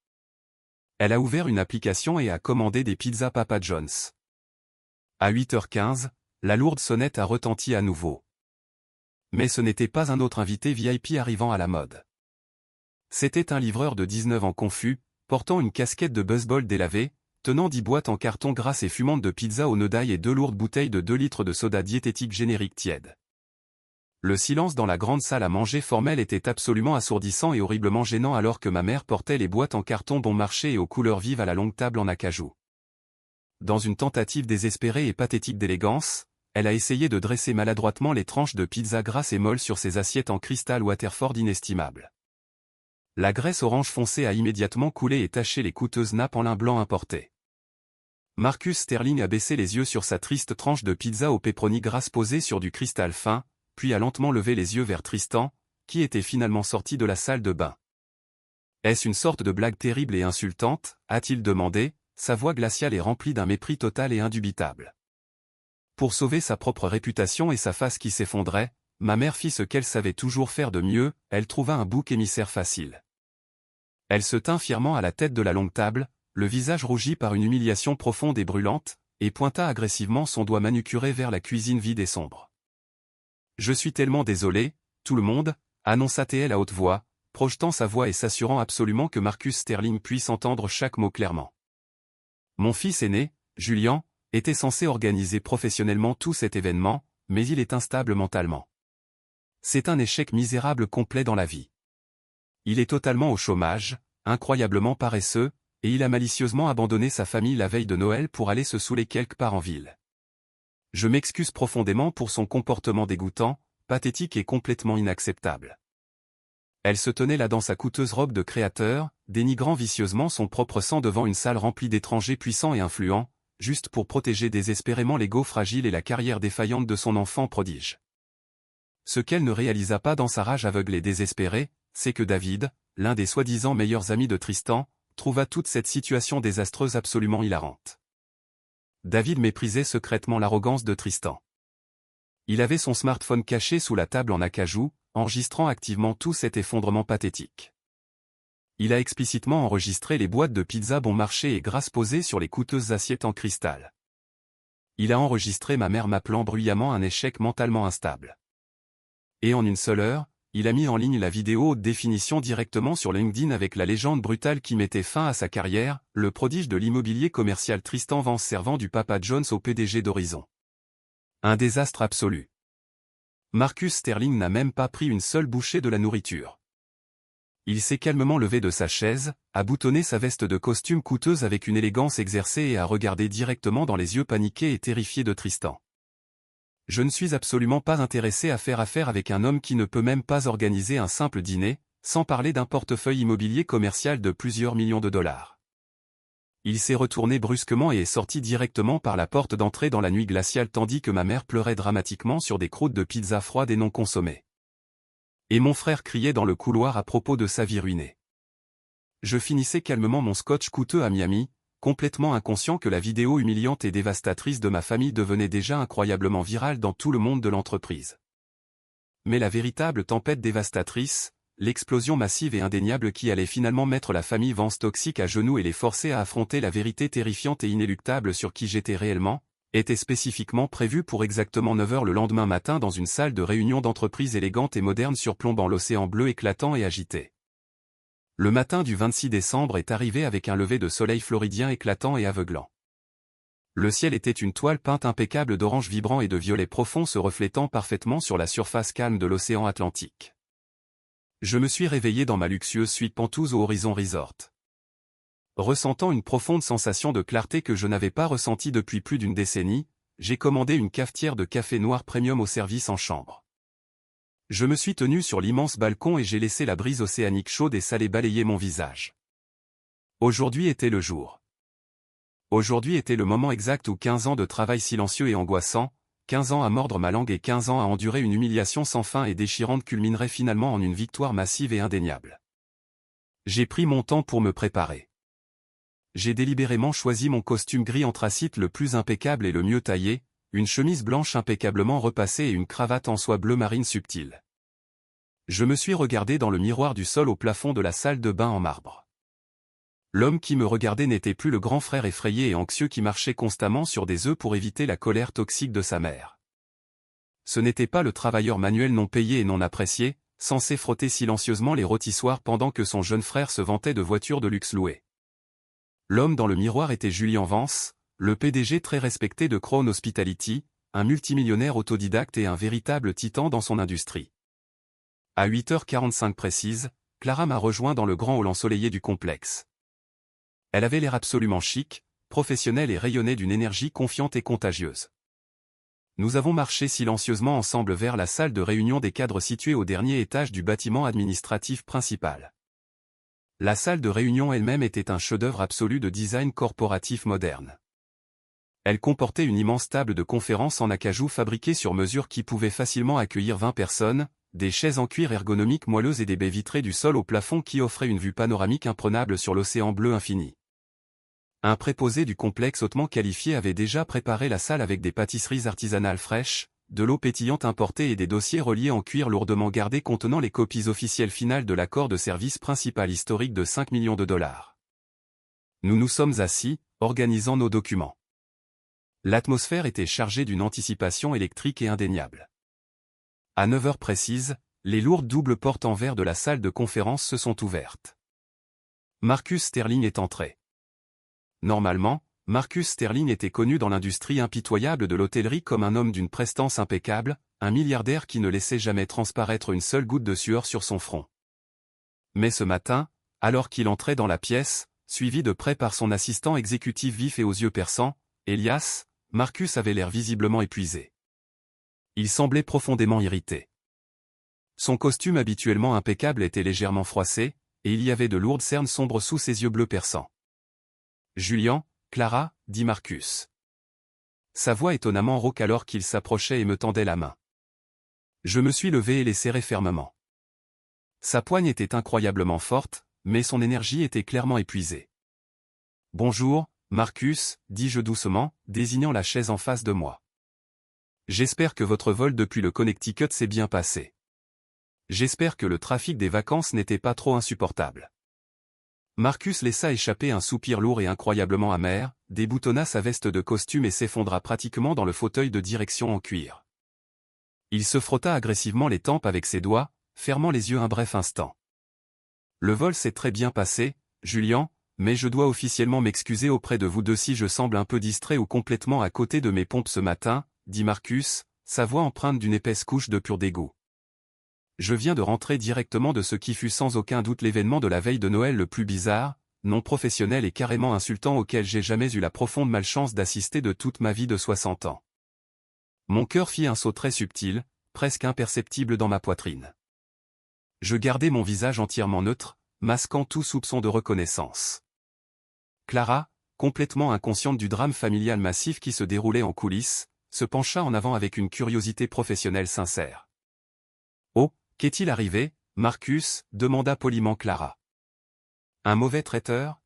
Elle a ouvert une application et a commandé des pizzas Papa John's. À 8h15, la lourde sonnette a retenti à nouveau. Mais ce n'était pas un autre invité VIP arrivant à la mode. C'était un livreur de 19 ans confus, portant une casquette de baseball délavée, tenant 10 boîtes en carton grasses et fumantes de pizza au nœud d'ail et 2 lourdes bouteilles de 2 litres de soda diététique générique tiède. Le silence dans la grande salle à manger formelle était absolument assourdissant et horriblement gênant alors que ma mère portait les boîtes en carton bon marché et aux couleurs vives à la longue table en acajou. Dans une tentative désespérée et pathétique d'élégance, elle a essayé de dresser maladroitement les tranches de pizza grasses et molles sur ses assiettes en cristal Waterford inestimables. La graisse orange foncée a immédiatement coulé et taché les coûteuses nappes en lin blanc importées. Marcus Sterling a baissé les yeux sur sa triste tranche de pizza aux pepperoni grasses posée sur du cristal fin, puis a lentement levé les yeux vers Tristan, qui était finalement sorti de la salle de bain. « Est-ce une sorte de blague terrible et insultante ?» a-t-il demandé, sa voix glaciale et remplie d'un mépris total et indubitable. Pour sauver sa propre réputation et sa face qui s'effondrait, ma mère fit ce qu'elle savait toujours faire de mieux, elle trouva un bouc émissaire facile. Elle se tint fièrement à la tête de la longue table, le visage rougi par une humiliation profonde et brûlante, et pointa agressivement son doigt manucuré vers la cuisine vide et sombre. « Je suis tellement désolé, tout le monde, » annonça-t-elle à haute voix, projetant sa voix et s'assurant absolument que Marcus Sterling puisse entendre chaque mot clairement. Mon fils aîné, Julian, était censé organiser professionnellement tout cet événement, mais il est instable mentalement. C'est un échec misérable complet dans la vie. Il est totalement au chômage, incroyablement paresseux, et il a malicieusement abandonné sa famille la veille de Noël pour aller se saouler quelque part en ville. Je m'excuse profondément pour son comportement dégoûtant, pathétique et complètement inacceptable. Elle se tenait là dans sa coûteuse robe de créateur, dénigrant vicieusement son propre sang devant une salle remplie d'étrangers puissants et influents, juste pour protéger désespérément l'ego fragile et la carrière défaillante de son enfant prodige. Ce qu'elle ne réalisa pas dans sa rage aveugle et désespérée, c'est que David, l'un des soi-disant meilleurs amis de Tristan, trouva toute cette situation désastreuse absolument hilarante. David méprisait secrètement l'arrogance de Tristan. Il avait son smartphone caché sous la table en acajou, enregistrant activement tout cet effondrement pathétique. Il a explicitement enregistré les boîtes de pizza bon marché et grasses posées sur les coûteuses assiettes en cristal. Il a enregistré ma mère m'appelant bruyamment un échec mentalement instable. Et en une seule heure, il a mis en ligne la vidéo haute définition directement sur LinkedIn avec la légende brutale qui mettait fin à sa carrière, le prodige de l'immobilier commercial Tristan Vance servant du Papa John's au PDG d'Horizon. Un désastre absolu. Marcus Sterling n'a même pas pris une seule bouchée de la nourriture. Il s'est calmement levé de sa chaise, a boutonné sa veste de costume coûteuse avec une élégance exercée et a regardé directement dans les yeux paniqués et terrifiés de Tristan. Je ne suis absolument pas intéressé à faire affaire avec un homme qui ne peut même pas organiser un simple dîner, sans parler d'un portefeuille immobilier commercial de plusieurs millions de dollars. Il s'est retourné brusquement et est sorti directement par la porte d'entrée dans la nuit glaciale tandis que ma mère pleurait dramatiquement sur des croûtes de pizza froides et non consommées. Et mon frère criait dans le couloir à propos de sa vie ruinée. Je finissais calmement mon scotch coûteux à Miami, complètement inconscient que la vidéo humiliante et dévastatrice de ma famille devenait déjà incroyablement virale dans tout le monde de l'entreprise. Mais la véritable tempête dévastatrice, l'explosion massive et indéniable qui allait finalement mettre la famille Vance toxique à genoux et les forcer à affronter la vérité terrifiante et inéluctable sur qui j'étais réellement, était spécifiquement prévue pour exactement 9 h le lendemain matin dans une salle de réunion d'entreprise élégante et moderne surplombant l'océan bleu éclatant et agité. Le matin du 26 décembre est arrivé avec un lever de soleil floridien éclatant et aveuglant. Le ciel était une toile peinte impeccable d'orange vibrant et de violet profond se reflétant parfaitement sur la surface calme de l'océan Atlantique. Je me suis réveillé dans ma luxueuse suite Pentouse au Horizon Resort. Ressentant une profonde sensation de clarté que je n'avais pas ressentie depuis plus d'une décennie, j'ai commandé une cafetière de café noir premium au service en chambre. Je me suis tenu sur l'immense balcon et j'ai laissé la brise océanique chaude et salée balayer mon visage. Aujourd'hui était le jour. Aujourd'hui était le moment exact où 15 ans de travail silencieux et angoissant, 15 ans à mordre ma langue et 15 ans à endurer une humiliation sans fin et déchirante culmineraient finalement en une victoire massive et indéniable. J'ai pris mon temps pour me préparer. J'ai délibérément choisi mon costume gris anthracite le plus impeccable et le mieux taillé, une chemise blanche impeccablement repassée et une cravate en soie bleu marine subtile. Je me suis regardé dans le miroir du sol au plafond de la salle de bain en marbre. L'homme qui me regardait n'était plus le grand frère effrayé et anxieux qui marchait constamment sur des œufs pour éviter la colère toxique de sa mère. Ce n'était pas le travailleur manuel non payé et non apprécié, censé frotter silencieusement les rôtissoirs pendant que son jeune frère se vantait de voitures de luxe louées. L'homme dans le miroir était Julian Vance, le PDG très respecté de Crown Hospitality, un multimillionnaire autodidacte et un véritable titan dans son industrie. À 8h45 précise, Clara m'a rejoint dans le grand hall ensoleillé du complexe. Elle avait l'air absolument chic, professionnelle et rayonnait d'une énergie confiante et contagieuse. Nous avons marché silencieusement ensemble vers la salle de réunion des cadres située au dernier étage du bâtiment administratif principal. La salle de réunion elle-même était un chef-d'œuvre absolu de design corporatif moderne. Elle comportait une immense table de conférence en acajou fabriquée sur mesure qui pouvait facilement accueillir 20 personnes, des chaises en cuir ergonomiques moelleuses et des baies vitrées du sol au plafond qui offraient une vue panoramique imprenable sur l'océan bleu infini. Un préposé du complexe hautement qualifié avait déjà préparé la salle avec des pâtisseries artisanales fraîches, de l'eau pétillante importée et des dossiers reliés en cuir lourdement gardés contenant les copies officielles finales de l'accord de service principal historique de 5 millions de dollars. Nous nous sommes assis, organisant nos documents. L'atmosphère était chargée d'une anticipation électrique et indéniable. À 9h précises, les lourdes doubles portes en verre de la salle de conférence se sont ouvertes. Marcus Sterling est entré. Normalement, Marcus Sterling était connu dans l'industrie impitoyable de l'hôtellerie comme un homme d'une prestance impeccable, un milliardaire qui ne laissait jamais transparaître une seule goutte de sueur sur son front. Mais ce matin, alors qu'il entrait dans la pièce, suivi de près par son assistant exécutif vif et aux yeux perçants, Elias, Marcus avait l'air visiblement épuisé. Il semblait profondément irrité. Son costume habituellement impeccable était légèrement froissé, et il y avait de lourdes cernes sombres sous ses yeux bleus perçants. « Julian, Clara, dit Marcus. » Sa voix étonnamment rauque alors qu'il s'approchait et me tendait la main. Je me suis levé et les serrai fermement. Sa poigne était incroyablement forte, mais son énergie était clairement épuisée. « Bonjour, Marcus, dis-je doucement, désignant la chaise en face de moi. J'espère que votre vol depuis le Connecticut s'est bien passé. J'espère que le trafic des vacances n'était pas trop insupportable. » Marcus laissa échapper un soupir lourd et incroyablement amer, déboutonna sa veste de costume et s'effondra pratiquement dans le fauteuil de direction en cuir. Il se frotta agressivement les tempes avec ses doigts, fermant les yeux un bref instant. « Le vol s'est très bien passé, Julian, mais je dois officiellement m'excuser auprès de vous deux si je semble un peu distrait ou complètement à côté de mes pompes ce matin, dit Marcus, sa voix empreinte d'une épaisse couche de pur dégoût. Je viens de rentrer directement de ce qui fut sans aucun doute l'événement de la veille de Noël le plus bizarre, non professionnel et carrément insultant auquel j'ai jamais eu la profonde malchance d'assister de toute ma vie de 60 ans. Mon cœur fit un saut très subtil, presque imperceptible dans ma poitrine. Je gardai mon visage entièrement neutre, masquant tout soupçon de reconnaissance. Clara, complètement inconsciente du drame familial massif qui se déroulait en coulisses, se pencha en avant avec une curiosité professionnelle sincère. « Oh, qu'est-il arrivé, Marcus » demanda poliment Clara. « Un mauvais traiteur » ?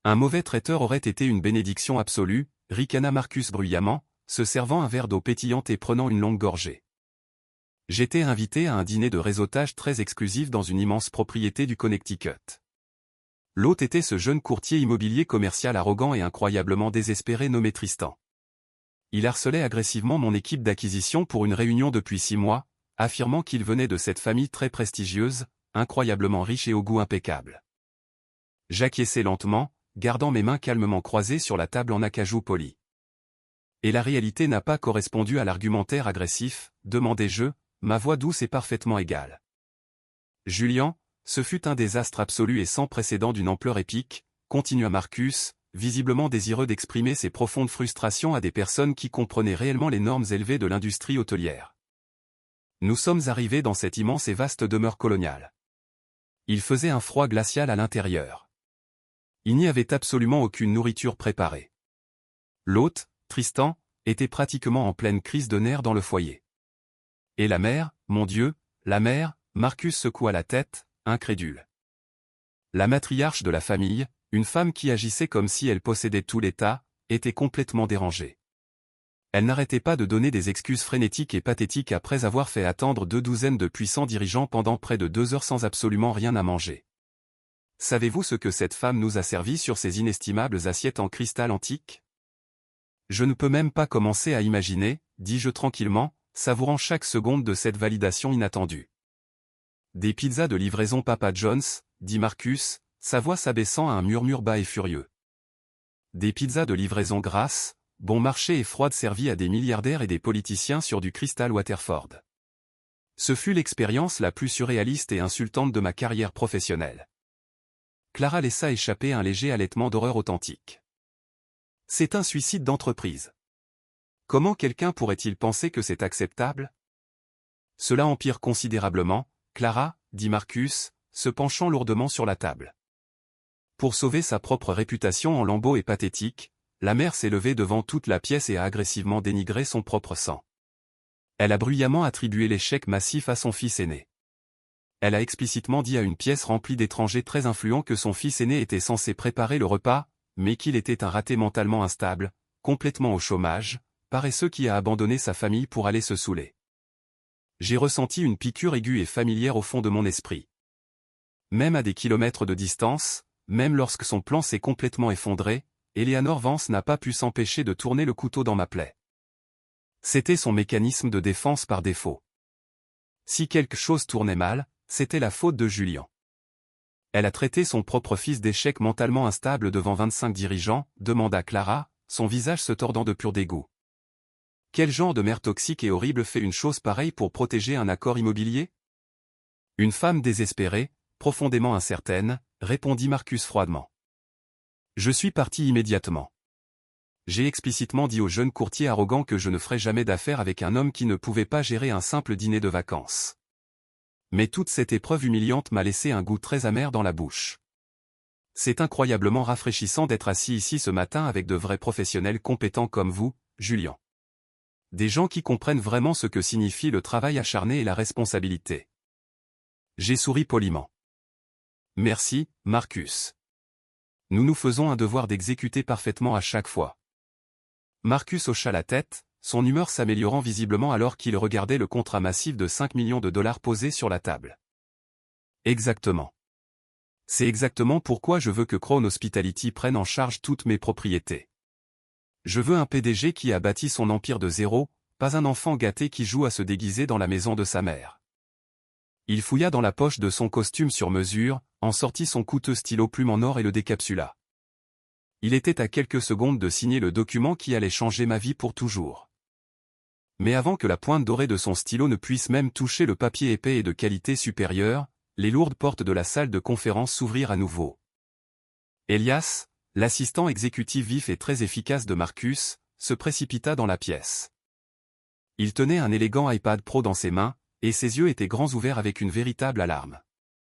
Un mauvais traiteur aurait été une bénédiction absolue, ricana Marcus bruyamment, se servant un verre d'eau pétillante et prenant une longue gorgée. J'étais invité à un dîner de réseautage très exclusif dans une immense propriété du Connecticut. L'hôte était ce jeune courtier immobilier commercial arrogant et incroyablement désespéré nommé Tristan. Il harcelait agressivement mon équipe d'acquisition pour une réunion depuis 6 mois, affirmant qu'il venait de cette famille très prestigieuse, incroyablement riche et au goût impeccable. J'acquiesçai lentement, gardant mes mains calmement croisées sur la table en acajou poli. Et la réalité n'a pas correspondu à l'argumentaire agressif, demandai-je, ma voix douce et parfaitement égale. Julian, ce fut un désastre absolu et sans précédent d'une ampleur épique, continua Marcus, visiblement désireux d'exprimer ses profondes frustrations à des personnes qui comprenaient réellement les normes élevées de l'industrie hôtelière. Nous sommes arrivés dans cette immense et vaste demeure coloniale. Il faisait un froid glacial à l'intérieur. Il n'y avait absolument aucune nourriture préparée. L'hôte, Tristan, était pratiquement en pleine crise de nerfs dans le foyer. Et la mère, mon Dieu, la mère, Marcus secoua la tête, incrédule. La matriarche de la famille, une femme qui agissait comme si elle possédait tout l'État, était complètement dérangée. Elle n'arrêtait pas de donner des excuses frénétiques et pathétiques après avoir fait attendre 2 douzaines de puissants dirigeants pendant près de 2 heures sans absolument rien à manger. Savez-vous ce que cette femme nous a servi sur ces inestimables assiettes en cristal antique ? Je ne peux même pas commencer à imaginer, dis-je tranquillement, savourant chaque seconde de cette validation inattendue. Des pizzas de livraison Papa John's, dit Marcus, sa voix s'abaissant à un murmure bas et furieux. Des pizzas de livraison grasse, bon marché et froides servies à des milliardaires et des politiciens sur du Crystal Waterford. Ce fut l'expérience la plus surréaliste et insultante de ma carrière professionnelle. Clara laissa échapper un léger halètement d'horreur authentique. C'est un suicide d'entreprise. Comment quelqu'un pourrait-il penser que c'est acceptable? Cela empire considérablement, Clara, dit Marcus, se penchant lourdement sur la table. Pour sauver sa propre réputation en lambeaux et pathétique, la mère s'est levée devant toute la pièce et a agressivement dénigré son propre sang. Elle a bruyamment attribué l'échec massif à son fils aîné. Elle a explicitement dit à une pièce remplie d'étrangers très influents que son fils aîné était censé préparer le repas, mais qu'il était un raté mentalement instable, complètement au chômage, paresseux qui a abandonné sa famille pour aller se saouler. J'ai ressenti une piqûre aiguë et familière au fond de mon esprit. Même à des kilomètres de distance, même lorsque son plan s'est complètement effondré, Eleanor Vance n'a pas pu s'empêcher de tourner le couteau dans ma plaie. C'était son mécanisme de défense par défaut. Si quelque chose tournait mal, c'était la faute de Julian. Elle a traité son propre fils d'échec mentalement instable devant 25 dirigeants, demanda Clara, son visage se tordant de pur dégoût. Quel genre de mère toxique et horrible fait une chose pareille pour protéger un accord immobilier? Une femme désespérée, profondément incertaine, répondit Marcus froidement. Je suis parti immédiatement. J'ai explicitement dit au jeune courtier arrogant que je ne ferais jamais d'affaires avec un homme qui ne pouvait pas gérer un simple dîner de vacances. Mais toute cette épreuve humiliante m'a laissé un goût très amer dans la bouche. C'est incroyablement rafraîchissant d'être assis ici ce matin avec de vrais professionnels compétents comme vous, Julian. Des gens qui comprennent vraiment ce que signifie le travail acharné et la responsabilité. J'ai souri poliment. Merci, Marcus. Nous nous faisons un devoir d'exécuter parfaitement à chaque fois. Marcus hocha la tête, son humeur s'améliorant visiblement alors qu'il regardait le contrat massif de 5 millions de dollars posé sur la table. Exactement. C'est exactement pourquoi je veux que Crown Hospitality prenne en charge toutes mes propriétés. Je veux un PDG qui a bâti son empire de zéro, pas un enfant gâté qui joue à se déguiser dans la maison de sa mère. Il fouilla dans la poche de son costume sur mesure, en sortit son coûteux stylo plume en or et le décapsula. Il était à quelques secondes de signer le document qui allait changer ma vie pour toujours. Mais avant que la pointe dorée de son stylo ne puisse même toucher le papier épais et de qualité supérieure, les lourdes portes de la salle de conférence s'ouvrirent à nouveau. Elias, l'assistant exécutif vif et très efficace de Marcus, se précipita dans la pièce. Il tenait un élégant iPad Pro dans ses mains, et ses yeux étaient grands ouverts avec une véritable alarme.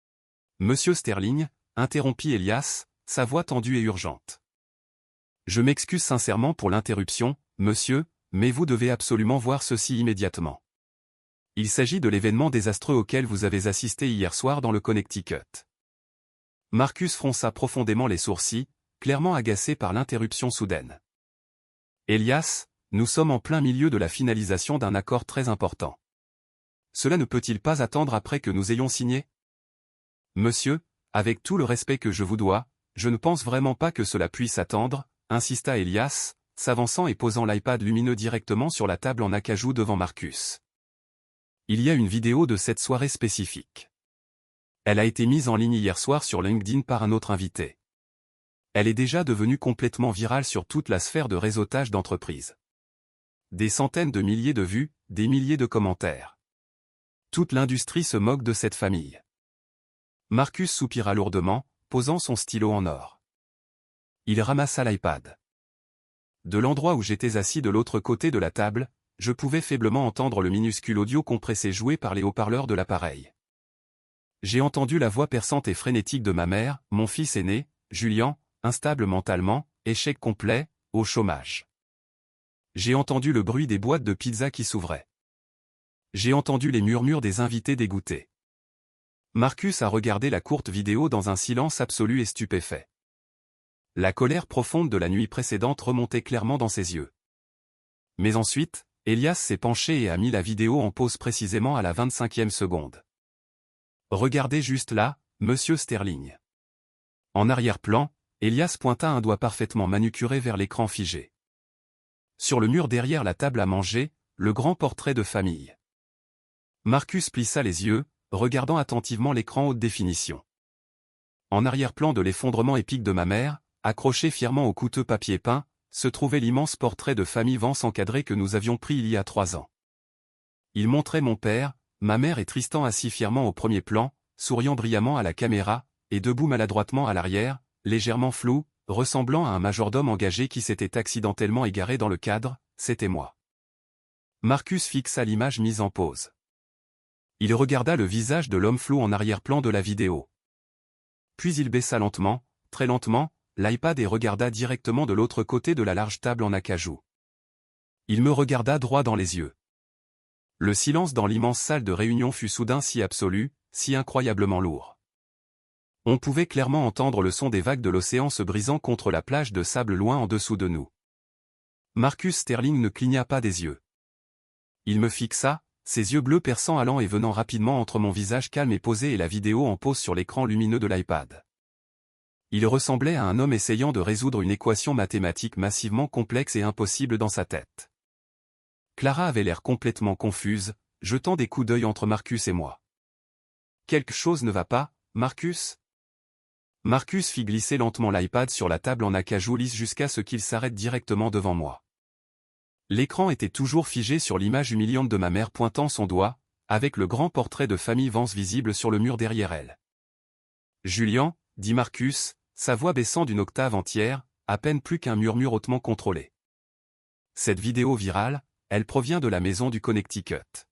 « Monsieur Sterling » interrompit Elias, sa voix tendue et urgente. « Je m'excuse sincèrement pour l'interruption, monsieur, mais vous devez absolument voir ceci immédiatement. Il s'agit de l'événement désastreux auquel vous avez assisté hier soir dans le Connecticut. » Marcus fronça profondément les sourcils, clairement agacé par l'interruption soudaine. « Elias, nous sommes en plein milieu de la finalisation d'un accord très important. Cela ne peut-il pas attendre après que nous ayons signé? Monsieur, avec tout le respect que je vous dois, je ne pense vraiment pas que cela puisse attendre, insista Elias, s'avançant et posant l'iPad lumineux directement sur la table en acajou devant Marcus. Il y a une vidéo de cette soirée spécifique. Elle a été mise en ligne hier soir sur LinkedIn par un autre invité. Elle est déjà devenue complètement virale sur toute la sphère de réseautage d'entreprise. Des centaines de milliers de vues, des milliers de commentaires. Toute l'industrie se moque de cette famille. Marcus soupira lourdement, posant son stylo en or. Il ramassa l'iPad. De l'endroit où j'étais assis de l'autre côté de la table, je pouvais faiblement entendre le minuscule audio compressé joué par les haut-parleurs de l'appareil. J'ai entendu la voix perçante et frénétique de ma mère, mon fils aîné, Julian, instable mentalement, échec complet, au chômage. J'ai entendu le bruit des boîtes de pizza qui s'ouvraient. J'ai entendu les murmures des invités dégoûtés. Marcus a regardé la courte vidéo dans un silence absolu et stupéfait. La colère profonde de la nuit précédente remontait clairement dans ses yeux. Mais ensuite, Elias s'est penché et a mis la vidéo en pause précisément à la 25e seconde. Regardez juste là, monsieur Sterling. En arrière-plan, Elias pointa un doigt parfaitement manucuré vers l'écran figé. Sur le mur derrière la table à manger, le grand portrait de famille. Marcus plissa les yeux, regardant attentivement l'écran haute définition. En arrière-plan de l'effondrement épique de ma mère, accroché fièrement au coûteux papier peint, se trouvait l'immense portrait de famille Vance encadré que nous avions pris il y a 3 ans. Il montrait mon père, ma mère et Tristan assis fièrement au premier plan, souriant brillamment à la caméra, et debout maladroitement à l'arrière, légèrement flou, ressemblant à un majordome engagé qui s'était accidentellement égaré dans le cadre, c'était moi. Marcus fixa l'image mise en pause. Il regarda le visage de l'homme flou en arrière-plan de la vidéo. Puis il baissa lentement, très lentement, l'iPad et regarda directement de l'autre côté de la large table en acajou. Il me regarda droit dans les yeux. Le silence dans l'immense salle de réunion fut soudain si absolu, si incroyablement lourd. On pouvait clairement entendre le son des vagues de l'océan se brisant contre la plage de sable loin en dessous de nous. Marcus Sterling ne cligna pas des yeux. Il me fixa, ses yeux bleus perçants allant et venant rapidement entre mon visage calme et posé et la vidéo en pause sur l'écran lumineux de l'iPad. Il ressemblait à un homme essayant de résoudre une équation mathématique massivement complexe et impossible dans sa tête. Clara avait l'air complètement confuse, jetant des coups d'œil entre Marcus et moi. « Quelque chose ne va pas, Marcus ?» Marcus fit glisser lentement l'iPad sur la table en acajou lisse jusqu'à ce qu'il s'arrête directement devant moi. L'écran était toujours figé sur l'image humiliante de ma mère pointant son doigt, avec le grand portrait de famille Vance visible sur le mur derrière elle. « Julian, » dit Marcus, sa voix baissant d'une octave entière, à peine plus qu'un murmure hautement contrôlé. Cette vidéo virale, elle provient de la maison du Connecticut.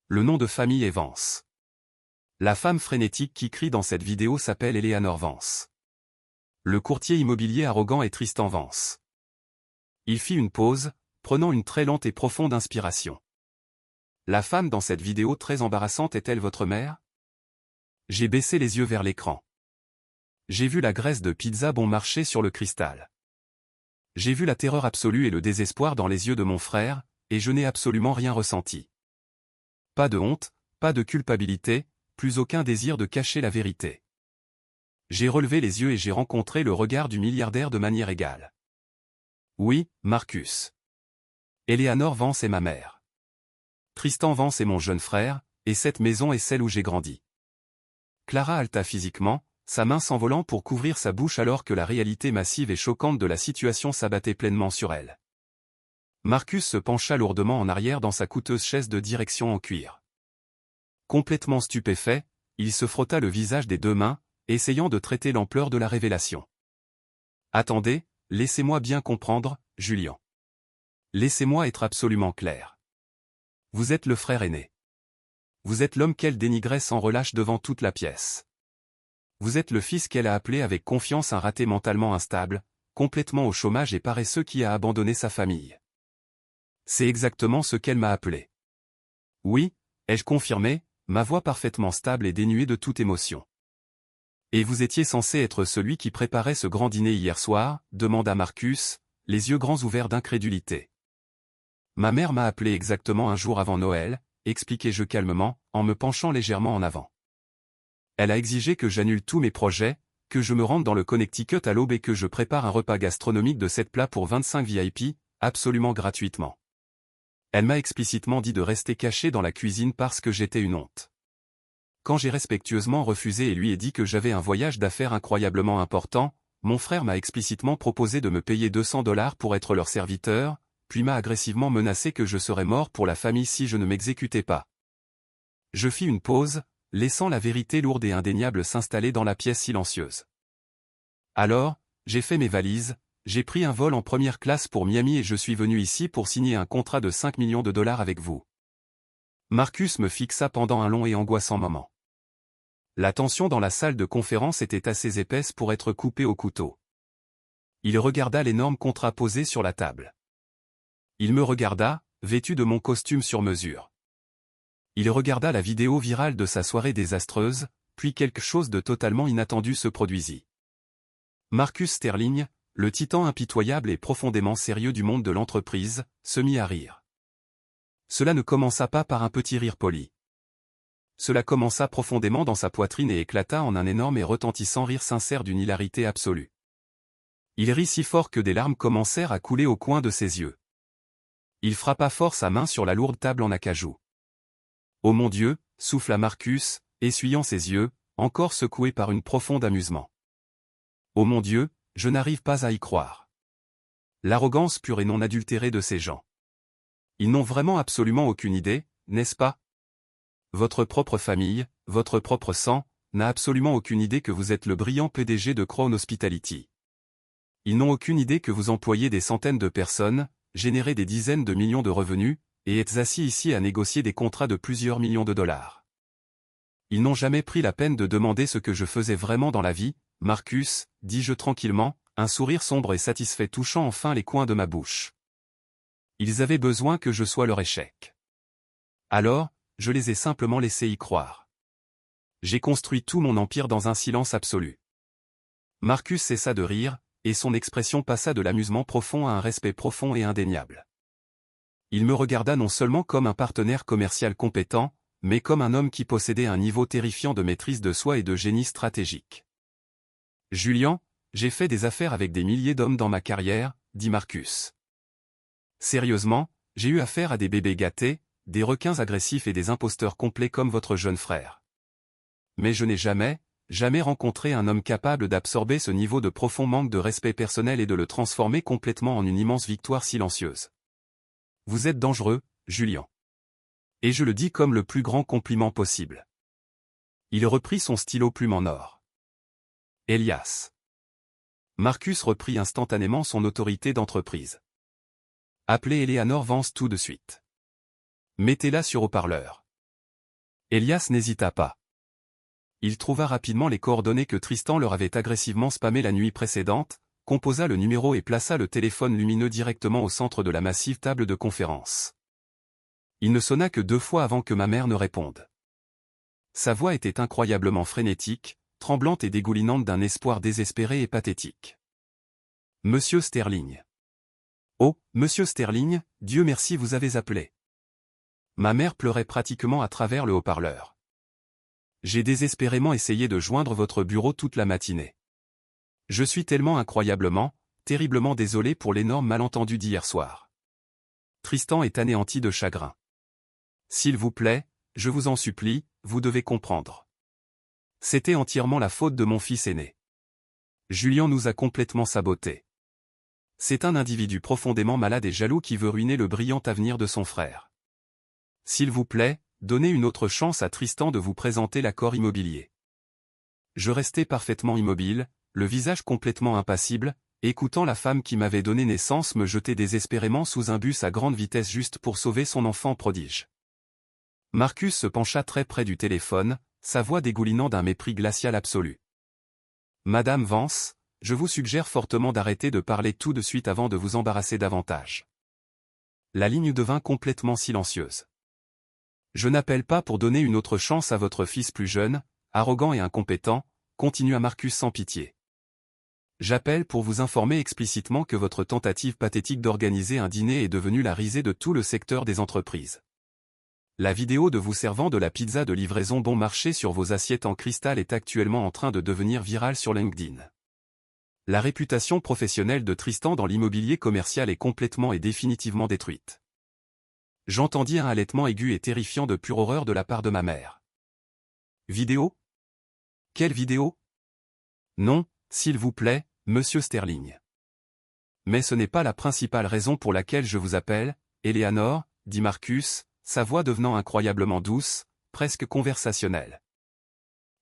Le nom de famille est Vance. La femme frénétique qui crie dans cette vidéo s'appelle Eleanor Vance. Le courtier immobilier arrogant est Tristan Vance. Il fit une pause, prenant une très lente et profonde inspiration. La femme dans cette vidéo très embarrassante est-elle votre mère? J'ai baissé les yeux vers l'écran. J'ai vu la graisse de pizza bon marché sur le cristal. J'ai vu la terreur absolue et le désespoir dans les yeux de mon frère, et je n'ai absolument rien ressenti. Pas de honte, pas de culpabilité, plus aucun désir de cacher la vérité. J'ai relevé les yeux et j'ai rencontré le regard du milliardaire de manière égale. Oui, Marcus. Eleanor Vance est ma mère. Tristan Vance est mon jeune frère, et cette maison est celle où j'ai grandi. Clara halta physiquement, sa main s'envolant pour couvrir sa bouche alors que la réalité massive et choquante de la situation s'abattait pleinement sur elle. Marcus se pencha lourdement en arrière dans sa coûteuse chaise de direction en cuir. Complètement stupéfait, il se frotta le visage des 2 mains, essayant de traiter l'ampleur de la révélation. « Attendez, laissez-moi bien comprendre, Julian. Laissez-moi être absolument clair. Vous êtes le frère aîné. Vous êtes l'homme qu'elle dénigrait sans relâche devant toute la pièce. Vous êtes le fils qu'elle a appelé avec confiance un raté mentalement instable, complètement au chômage et paresseux qui a abandonné sa famille. C'est exactement ce qu'elle m'a appelé. Oui, ai-je confirmé, ma voix parfaitement stable et dénuée de toute émotion. Et vous étiez censé être celui qui préparait ce grand dîner hier soir, demanda Marcus, les yeux grands ouverts d'incrédulité. Ma mère m'a appelé exactement un jour avant Noël, expliquai-je calmement, en me penchant légèrement en avant. Elle a exigé que j'annule tous mes projets, que je me rende dans le Connecticut à l'aube et que je prépare un repas gastronomique de 7 plats pour 25 VIP, absolument gratuitement. Elle m'a explicitement dit de rester caché dans la cuisine parce que j'étais une honte. Quand j'ai respectueusement refusé et lui ai dit que j'avais un voyage d'affaires incroyablement important, mon frère m'a explicitement proposé de me payer $200 pour être leur serviteur, puis m'a agressivement menacé que je serais mort pour la famille si je ne m'exécutais pas. Je fis une pause, laissant la vérité lourde et indéniable s'installer dans la pièce silencieuse. Alors, j'ai fait mes valises, j'ai pris un vol en première classe pour Miami et je suis venu ici pour signer un contrat de $5 millions avec vous. Marcus me fixa pendant un long et angoissant moment. La tension dans la salle de conférence était assez épaisse pour être coupée au couteau. Il regarda l'énorme contrat posé sur la table. Il me regarda, vêtu de mon costume sur mesure. Il regarda la vidéo virale de sa soirée désastreuse, puis quelque chose de totalement inattendu se produisit. Marcus Sterling, le titan impitoyable et profondément sérieux du monde de l'entreprise, se mit à rire. Cela ne commença pas par un petit rire poli. Cela commença profondément dans sa poitrine et éclata en un énorme et retentissant rire sincère d'une hilarité absolue. Il rit si fort que des larmes commencèrent à couler au coin de ses yeux. Il frappa fort sa main sur la lourde table en acajou. « Oh mon Dieu !» souffla Marcus, essuyant ses yeux, encore secoués par une profonde amusement. « Oh mon Dieu !» je n'arrive pas à y croire. L'arrogance pure et non adultérée de ces gens. Ils n'ont vraiment absolument aucune idée, n'est-ce pas? Votre propre famille, votre propre sang, n'a absolument aucune idée que vous êtes le brillant PDG de Crown Hospitality. Ils n'ont aucune idée que vous employez des centaines de personnes, générez des dizaines de millions de revenus, et êtes assis ici à négocier des contrats de plusieurs millions de dollars. Ils n'ont jamais pris la peine de demander ce que je faisais vraiment dans la vie, Marcus, dis-je tranquillement, un sourire sombre et satisfait touchant enfin les coins de ma bouche. Ils avaient besoin que je sois leur échec. Alors, je les ai simplement laissés y croire. J'ai construit tout mon empire dans un silence absolu. Marcus cessa de rire, et son expression passa de l'amusement profond à un respect profond et indéniable. Il me regarda non seulement comme un partenaire commercial compétent, mais comme un homme qui possédait un niveau terrifiant de maîtrise de soi et de génie stratégique. « Julian, j'ai fait des affaires avec des milliers d'hommes dans ma carrière, dit Marcus. Sérieusement, j'ai eu affaire à des bébés gâtés, des requins agressifs et des imposteurs complets comme votre jeune frère. Mais je n'ai jamais rencontré un homme capable d'absorber ce niveau de profond manque de respect personnel et de le transformer complètement en une immense victoire silencieuse. Vous êtes dangereux, Julian. Et je le dis comme le plus grand compliment possible. Il reprit son stylo plume en or. Elias. Marcus reprit instantanément son autorité d'entreprise. Appelez Eleanor Vance tout de suite. Mettez-la sur haut-parleur. Elias n'hésita pas. Il trouva rapidement les coordonnées que Tristan leur avait agressivement spammées la nuit précédente, composa le numéro et plaça le téléphone lumineux directement au centre de la massive table de conférence. Il ne sonna que 2 fois avant que ma mère ne réponde. Sa voix était incroyablement frénétique, tremblante et dégoulinante d'un espoir désespéré et pathétique. « Monsieur Sterling. Oh, Monsieur Sterling, Dieu merci vous avez appelé. » Ma mère pleurait pratiquement à travers le haut-parleur. J'ai désespérément essayé de joindre votre bureau toute la matinée. Je suis tellement incroyablement, terriblement désolé pour l'énorme malentendu d'hier soir. Tristan est anéanti de chagrin. S'il vous plaît, je vous en supplie, vous devez comprendre. C'était entièrement la faute de mon fils aîné. Julian nous a complètement sabotés. C'est un individu profondément malade et jaloux qui veut ruiner le brillant avenir de son frère. S'il vous plaît, donnez une autre chance à Tristan de vous présenter l'accord immobilier. Je restais parfaitement immobile, le visage complètement impassible, écoutant la femme qui m'avait donné naissance me jeter désespérément sous un bus à grande vitesse juste pour sauver son enfant prodige. Marcus se pencha très près du téléphone, sa voix dégoulinant d'un mépris glacial absolu. « Madame Vance, je vous suggère fortement d'arrêter de parler tout de suite avant de vous embarrasser davantage. » La ligne devint complètement silencieuse. Je n'appelle pas pour donner une autre chance à votre fils plus jeune, arrogant et incompétent, continua Marcus sans pitié. J'appelle pour vous informer explicitement que votre tentative pathétique d'organiser un dîner est devenue la risée de tout le secteur des entreprises. La vidéo de vous servant de la pizza de livraison bon marché sur vos assiettes en cristal est actuellement en train de devenir virale sur LinkedIn. La réputation professionnelle de Tristan dans l'immobilier commercial est complètement et définitivement détruite. J'entendis un halètement aigu et terrifiant de pure horreur de la part de ma mère. Vidéo? Quelle vidéo? Non, s'il vous plaît, Monsieur Sterling. Mais ce n'est pas la principale raison pour laquelle je vous appelle, Eleanor, dit Marcus, sa voix devenant incroyablement douce, presque conversationnelle.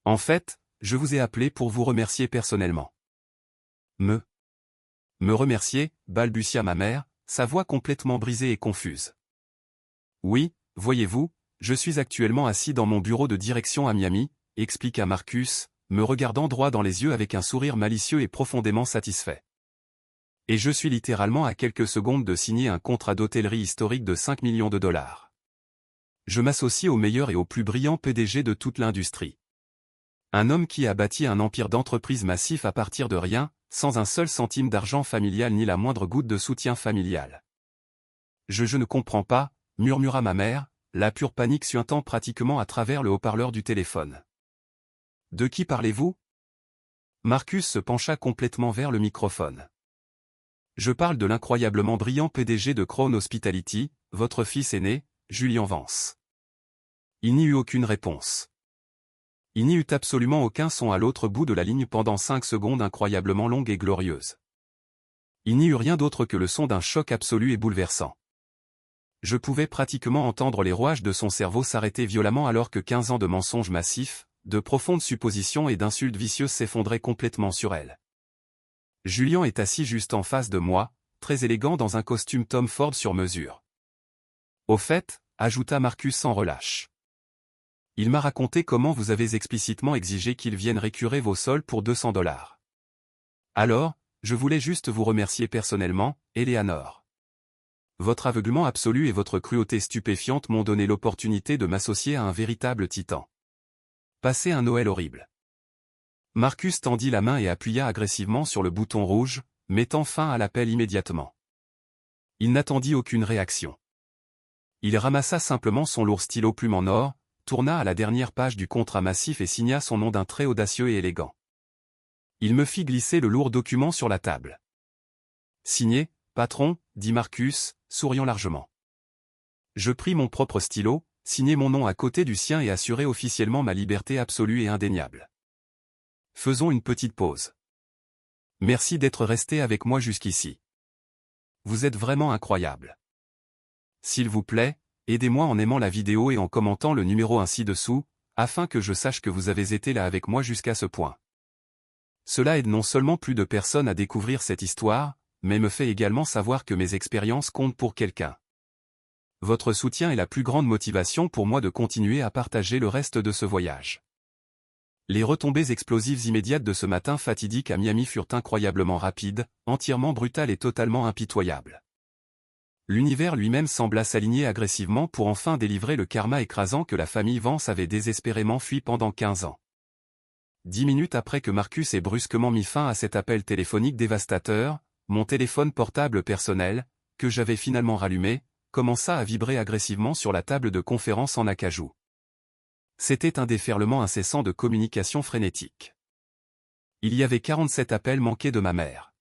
En fait, je vous ai appelé pour vous remercier personnellement. Me remercier, balbutia ma mère, sa voix complètement brisée et confuse. Oui, voyez-vous, je suis actuellement assis dans mon bureau de direction à Miami, expliqua Marcus, me regardant droit dans les yeux avec un sourire malicieux et profondément satisfait. Et je suis littéralement à quelques secondes de signer un contrat d'hôtellerie historique de 5 millions de dollars. Je m'associe au meilleur et au plus brillant PDG de toute l'industrie. Un homme qui a bâti un empire d'entreprise massif à partir de rien, sans un seul centime d'argent familial ni la moindre goutte de soutien familial. Je ne comprends pas, murmura ma mère, la pure panique suintant pratiquement à travers le haut-parleur du téléphone. De qui parlez-vous? Marcus se pencha complètement vers le microphone. Je parle de l'incroyablement brillant PDG de Crown Hospitality, votre fils aîné, Julian Vance. Il n'y eut aucune réponse. Il n'y eut absolument aucun son à l'autre bout de la ligne pendant 5 secondes incroyablement longues et glorieuses. Il n'y eut rien d'autre que le son d'un choc absolu et bouleversant. Je pouvais pratiquement entendre les rouages de son cerveau s'arrêter violemment alors que 15 ans de mensonges massifs, de profondes suppositions et d'insultes vicieuses s'effondraient complètement sur elle. Julian est assis juste en face de moi, très élégant dans un costume Tom Ford sur mesure. Au fait, ajouta Marcus sans relâche. Il m'a raconté comment vous avez explicitement exigé qu'il vienne récurer vos sols pour $200. Alors, je voulais juste vous remercier personnellement, Eleanor. Votre aveuglement absolu et votre cruauté stupéfiante m'ont donné l'opportunité de m'associer à un véritable titan. Passez un Noël horrible. Marcus tendit la main et appuya agressivement sur le bouton rouge, mettant fin à l'appel immédiatement. Il n'attendit aucune réaction. Il ramassa simplement son lourd stylo plume en or, tourna à la dernière page du contrat massif et signa son nom d'un trait audacieux et élégant. Il me fit glisser le lourd document sur la table. Signé, patron, dit Marcus, souriant largement. Je pris mon propre stylo, signé mon nom à côté du sien et assurai officiellement ma liberté absolue et indéniable. Faisons une petite pause. Merci d'être resté avec moi jusqu'ici. Vous êtes vraiment incroyable. S'il vous plaît, aidez-moi en aimant la vidéo et en commentant le numéro ainsi dessous, afin que je sache que vous avez été là avec moi jusqu'à ce point. Cela aide non seulement plus de personnes à découvrir cette histoire, mais me fait également savoir que mes expériences comptent pour quelqu'un. Votre soutien est la plus grande motivation pour moi de continuer à partager le reste de ce voyage. Les retombées explosives immédiates de ce matin fatidique à Miami furent incroyablement rapides, entièrement brutales et totalement impitoyables. L'univers lui-même sembla s'aligner agressivement pour enfin délivrer le karma écrasant que la famille Vance avait désespérément fui pendant 15 ans. 10 minutes après que Marcus ait brusquement mis fin à cet appel téléphonique dévastateur, mon téléphone portable personnel, que j'avais finalement rallumé, commença à vibrer agressivement sur la table de conférence en acajou. C'était un déferlement incessant de communication frénétique. Il y avait 47 appels manqués de ma mère.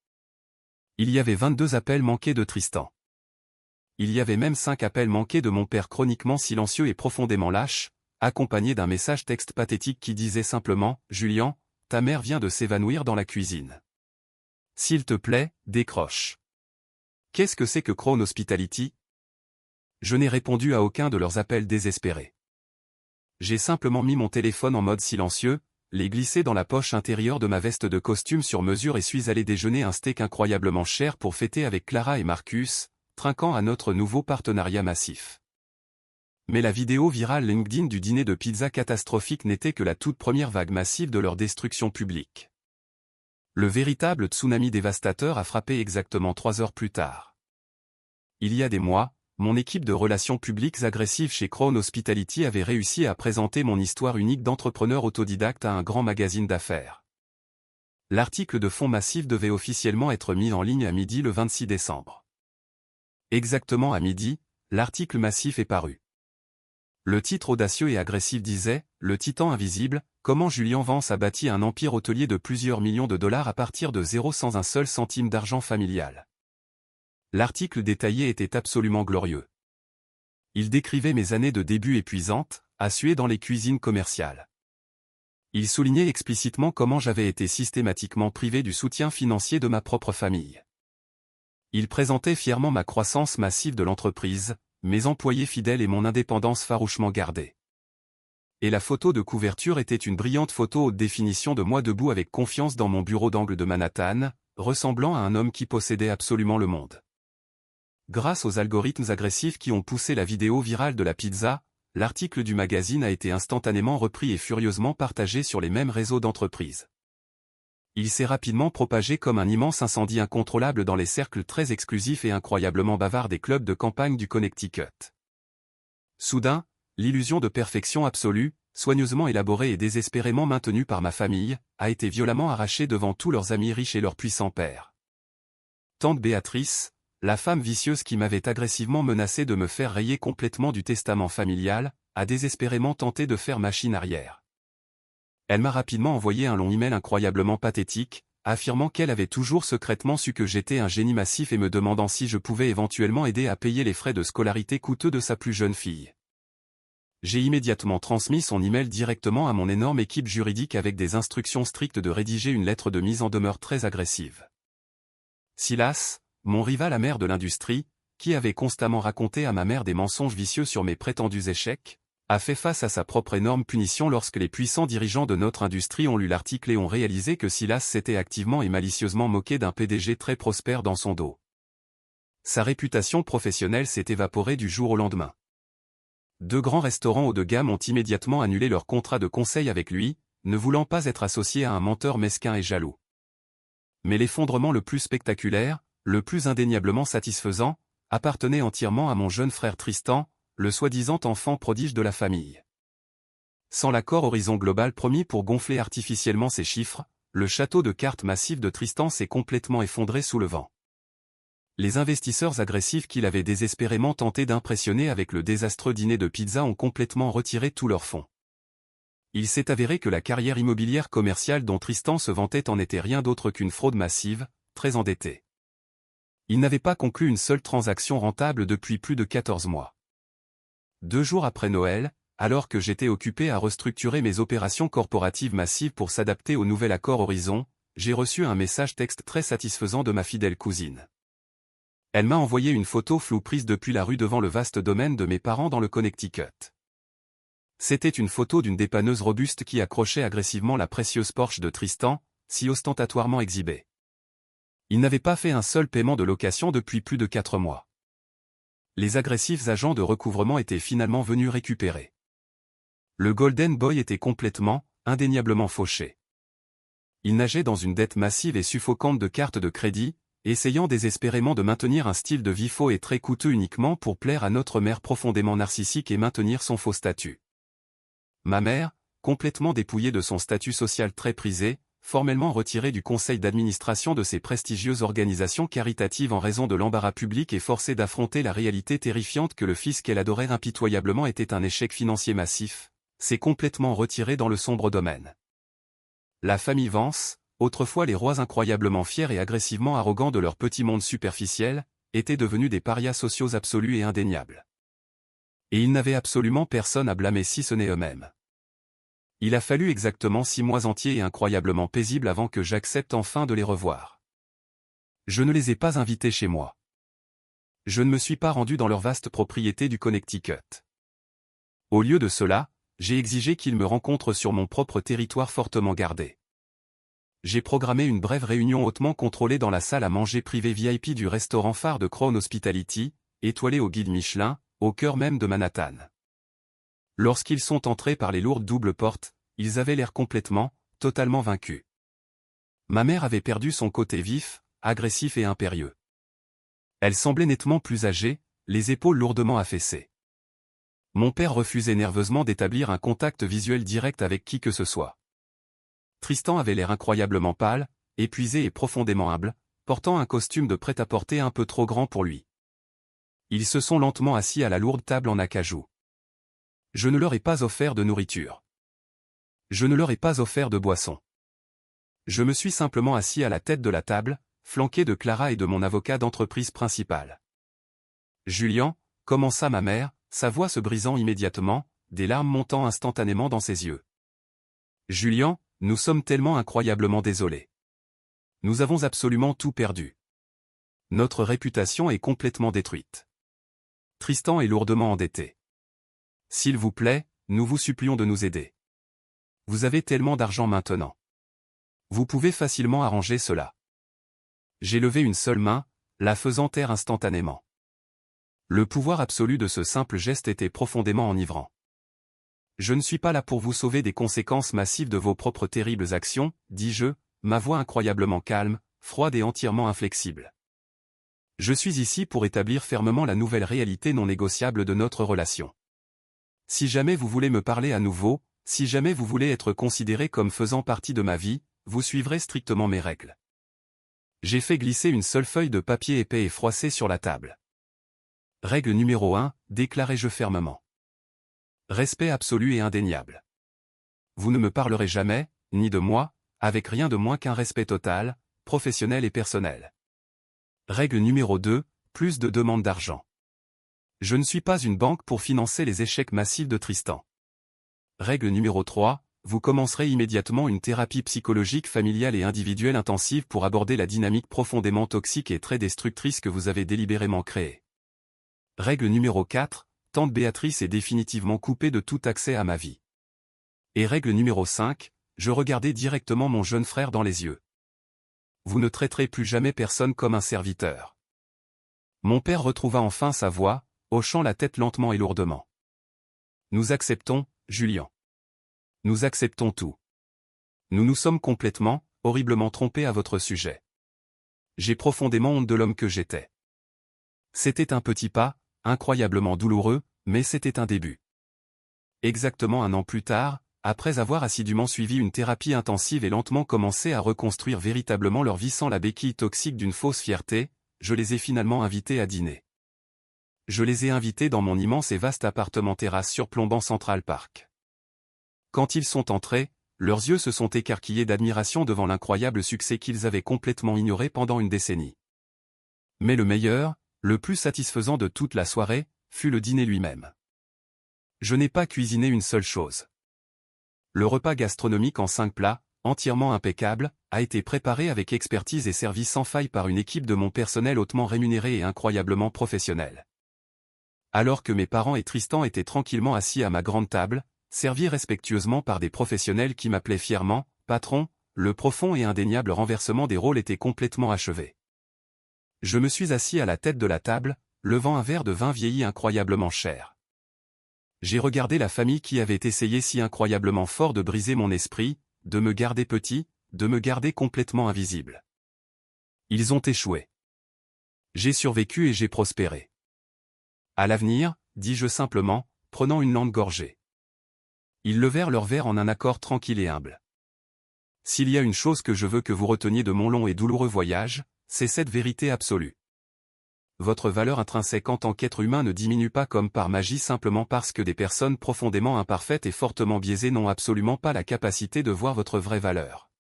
Il y avait 22 appels manqués de Tristan. Il y avait même 5 appels manqués de mon père chroniquement silencieux et profondément lâche, accompagné d'un message texte pathétique qui disait simplement « Julian, ta mère vient de s'évanouir dans la cuisine. S'il te plaît, décroche. » Qu'est-ce que c'est que Crown Hospitality? Je n'ai répondu à aucun de leurs appels désespérés. J'ai simplement mis mon téléphone en mode silencieux, l'ai glissé dans la poche intérieure de ma veste de costume sur mesure et suis allé déjeuner un steak incroyablement cher pour fêter avec Clara et Marcus, trinquant à notre nouveau partenariat massif. Mais la vidéo virale LinkedIn du dîner de pizza catastrophique n'était que la toute première vague massive de leur destruction publique. Le véritable tsunami dévastateur a frappé exactement 3 heures plus tard. Il y a des mois, mon équipe de relations publiques agressives chez Crown Hospitality avait réussi à présenter mon histoire unique d'entrepreneur autodidacte à un grand magazine d'affaires. L'article de fond massif devait officiellement être mis en ligne à midi le 26 décembre. Exactement à midi, l'article massif est paru. Le titre audacieux et agressif disait « Le titan invisible, comment Julian Vance a bâti un empire hôtelier de plusieurs millions de dollars à partir de zéro sans un seul centime d'argent familial ». L'article détaillé était absolument glorieux. Il décrivait mes années de début épuisantes, à suer dans les cuisines commerciales. Il soulignait explicitement comment j'avais été systématiquement privé du soutien financier de ma propre famille. Il présentait fièrement ma croissance massive de l'entreprise, mes employés fidèles et mon indépendance farouchement gardée. Et la photo de couverture était une brillante photo haute définition de moi debout avec confiance dans mon bureau d'angle de Manhattan, ressemblant à un homme qui possédait absolument le monde. Grâce aux algorithmes agressifs qui ont poussé la vidéo virale de la pizza, l'article du magazine a été instantanément repris et furieusement partagé sur les mêmes réseaux d'entreprises. Il s'est rapidement propagé comme un immense incendie incontrôlable dans les cercles très exclusifs et incroyablement bavards des clubs de campagne du Connecticut. Soudain, l'illusion de perfection absolue, soigneusement élaborée et désespérément maintenue par ma famille, a été violemment arrachée devant tous leurs amis riches et leurs puissants pères. Tante Béatrice, la femme vicieuse qui m'avait agressivement menacé de me faire rayer complètement du testament familial, a désespérément tenté de faire machine arrière. Elle m'a rapidement envoyé un long email incroyablement pathétique, affirmant qu'elle avait toujours secrètement su que j'étais un génie massif et me demandant si je pouvais éventuellement aider à payer les frais de scolarité coûteux de sa plus jeune fille. J'ai immédiatement transmis son email directement à mon énorme équipe juridique avec des instructions strictes de rédiger une lettre de mise en demeure très agressive. Silas, mon rival amer de l'industrie, qui avait constamment raconté à ma mère des mensonges vicieux sur mes prétendus échecs, a fait face à sa propre énorme punition lorsque les puissants dirigeants de notre industrie ont lu l'article et ont réalisé que Silas s'était activement et malicieusement moqué d'un PDG très prospère dans son dos. Sa réputation professionnelle s'est évaporée du jour au lendemain. 2 grands restaurants haut de gamme ont immédiatement annulé leur contrat de conseil avec lui, ne voulant pas être associés à un menteur mesquin et jaloux. Mais l'effondrement le plus spectaculaire, le plus indéniablement satisfaisant, appartenait entièrement à mon jeune frère Tristan, le soi-disant enfant prodige de la famille. Sans l'accord Horizon Global promis pour gonfler artificiellement ses chiffres, le château de cartes massif de Tristan s'est complètement effondré sous le vent. Les investisseurs agressifs qu'il avait désespérément tenté d'impressionner avec le désastreux dîner de pizza ont complètement retiré tous leurs fonds. Il s'est avéré que la carrière immobilière commerciale dont Tristan se vantait en était rien d'autre qu'une fraude massive, très endettée. Il n'avait pas conclu une seule transaction rentable depuis plus de 14 mois. 2 jours après Noël, alors que j'étais occupé à restructurer mes opérations corporatives massives pour s'adapter au nouvel accord Horizon, j'ai reçu un message texte très satisfaisant de ma fidèle cousine. Elle m'a envoyé une photo floue prise depuis la rue devant le vaste domaine de mes parents dans le Connecticut. C'était une photo d'une dépanneuse robuste qui accrochait agressivement la précieuse Porsche de Tristan, si ostentatoirement exhibée. Il n'avait pas fait un seul paiement de location depuis plus de 4 mois. Les agressifs agents de recouvrement étaient finalement venus récupérer. Le Golden Boy était complètement, indéniablement fauché. Il nageait dans une dette massive et suffocante de cartes de crédit, essayant désespérément de maintenir un style de vie faux et très coûteux uniquement pour plaire à notre mère profondément narcissique et maintenir son faux statut. Ma mère, complètement dépouillée de son statut social très prisé, formellement retirée du conseil d'administration de ces prestigieuses organisations caritatives en raison de l'embarras public et forcée d'affronter la réalité terrifiante que le fils qu'elle adorait impitoyablement était un échec financier massif, s'est complètement retirée dans le sombre domaine. La famille Vance, autrefois les rois incroyablement fiers et agressivement arrogants de leur petit monde superficiel, étaient devenus des parias sociaux absolus et indéniables. Et ils n'avaient absolument personne à blâmer si ce n'est eux-mêmes. Il a fallu exactement 6 mois entiers et incroyablement paisibles avant que j'accepte enfin de les revoir. Je ne les ai pas invités chez moi. Je ne me suis pas rendu dans leur vaste propriété du Connecticut. Au lieu de cela, j'ai exigé qu'ils me rencontrent sur mon propre territoire fortement gardé. J'ai programmé une brève réunion hautement contrôlée dans la salle à manger privée VIP du restaurant phare de Crown Hospitality, étoilé au guide Michelin, au cœur même de Manhattan. Lorsqu'ils sont entrés par les lourdes doubles portes, ils avaient l'air complètement, totalement vaincus. Ma mère avait perdu son côté vif, agressif et impérieux. Elle semblait nettement plus âgée, les épaules lourdement affaissées. Mon père refusait nerveusement d'établir un contact visuel direct avec qui que ce soit. Tristan avait l'air incroyablement pâle, épuisé et profondément humble, portant un costume de prêt-à-porter un peu trop grand pour lui. Ils se sont lentement assis à la lourde table en acajou. Je ne leur ai pas offert de nourriture. Je ne leur ai pas offert de boisson. Je me suis simplement assis à la tête de la table, flanqué de Clara et de mon avocat d'entreprise principal. Julian, commença ma mère, sa voix se brisant immédiatement, des larmes montant instantanément dans ses yeux. Julian, nous sommes tellement incroyablement désolés. Nous avons absolument tout perdu. Notre réputation est complètement détruite. Tristan est lourdement endetté. S'il vous plaît, nous vous supplions de nous aider. Vous avez tellement d'argent maintenant. Vous pouvez facilement arranger cela. J'ai levé une seule main, la faisant taire instantanément. Le pouvoir absolu de ce simple geste était profondément enivrant. Je ne suis pas là pour vous sauver des conséquences massives de vos propres terribles actions, dis-je, ma voix incroyablement calme, froide et entièrement inflexible. Je suis ici pour établir fermement la nouvelle réalité non négociable de notre relation. Si jamais vous voulez me parler à nouveau, si jamais vous voulez être considéré comme faisant partie de ma vie, vous suivrez strictement mes règles. J'ai fait glisser une seule feuille de papier épais et froissé sur la table. Règle numéro 1, déclarai-je fermement. Respect absolu et indéniable. Vous ne me parlerez jamais, ni de moi, avec rien de moins qu'un respect total, professionnel et personnel. Règle numéro 2, plus de demandes d'argent. Je ne suis pas une banque pour financer les échecs massifs de Tristan. Règle numéro 3. Vous commencerez immédiatement une thérapie psychologique familiale et individuelle intensive pour aborder la dynamique profondément toxique et très destructrice que vous avez délibérément créée. Règle numéro 4. Tante Béatrice est définitivement coupée de tout accès à ma vie. Et règle numéro 5. Je regardais directement mon jeune frère dans les yeux. Vous ne traiterez plus jamais personne comme un serviteur. Mon père retrouva enfin sa voix, hochant la tête lentement et lourdement. Nous acceptons, Julian. Nous acceptons tout. Nous nous sommes complètement, horriblement trompés à votre sujet. J'ai profondément honte de l'homme que j'étais. C'était un petit pas, incroyablement douloureux, mais c'était un début. Exactement un an plus tard, après avoir assidûment suivi une thérapie intensive et lentement commencé à reconstruire véritablement leur vie sans la béquille toxique d'une fausse fierté, je les ai finalement invités à dîner. Je les ai invités dans mon immense et vaste appartement terrasse surplombant Central Park. Quand ils sont entrés, leurs yeux se sont écarquillés d'admiration devant l'incroyable succès qu'ils avaient complètement ignoré pendant une décennie. Mais le meilleur, le plus satisfaisant de toute la soirée, fut le dîner lui-même. Je n'ai pas cuisiné une seule chose. Le repas gastronomique en 5 plats, entièrement impeccable, a été préparé avec expertise et servi sans faille par une équipe de mon personnel hautement rémunéré et incroyablement professionnelle. Alors que mes parents et Tristan étaient tranquillement assis à ma grande table, servis respectueusement par des professionnels qui m'appelaient fièrement « patron », le profond et indéniable renversement des rôles était complètement achevé. Je me suis assis à la tête de la table, levant un verre de vin vieilli incroyablement cher. J'ai regardé la famille qui avait essayé si incroyablement fort de briser mon esprit, de me garder petit, de me garder complètement invisible. Ils ont échoué. J'ai survécu et j'ai prospéré. À l'avenir, dis-je simplement, prenant une lente gorgée. Ils levèrent leur verre en un accord tranquille et humble. S'il y a une chose que je veux que vous reteniez de mon long et douloureux voyage, c'est cette vérité absolue. Votre valeur intrinsèque en tant qu'être humain ne diminue pas comme par magie simplement parce que des personnes profondément imparfaites et fortement biaisées n'ont absolument pas la capacité de voir votre vraie valeur.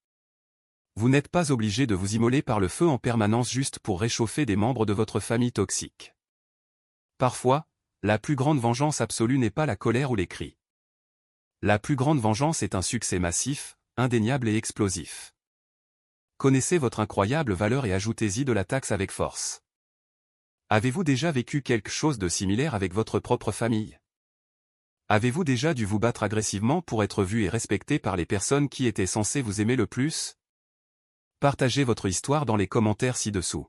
Vous n'êtes pas obligé de vous immoler par le feu en permanence juste pour réchauffer des membres de votre famille toxique. Parfois, la plus grande vengeance absolue n'est pas la colère ou les cris. La plus grande vengeance est un succès massif, indéniable et explosif. Connaissez votre incroyable valeur et ajoutez-y de la taxe avec force. Avez-vous déjà vécu quelque chose de similaire avec votre propre famille? Avez-vous déjà dû vous battre agressivement pour être vu et respecté par les personnes qui étaient censées vous aimer le plus? Partagez votre histoire dans les commentaires ci-dessous.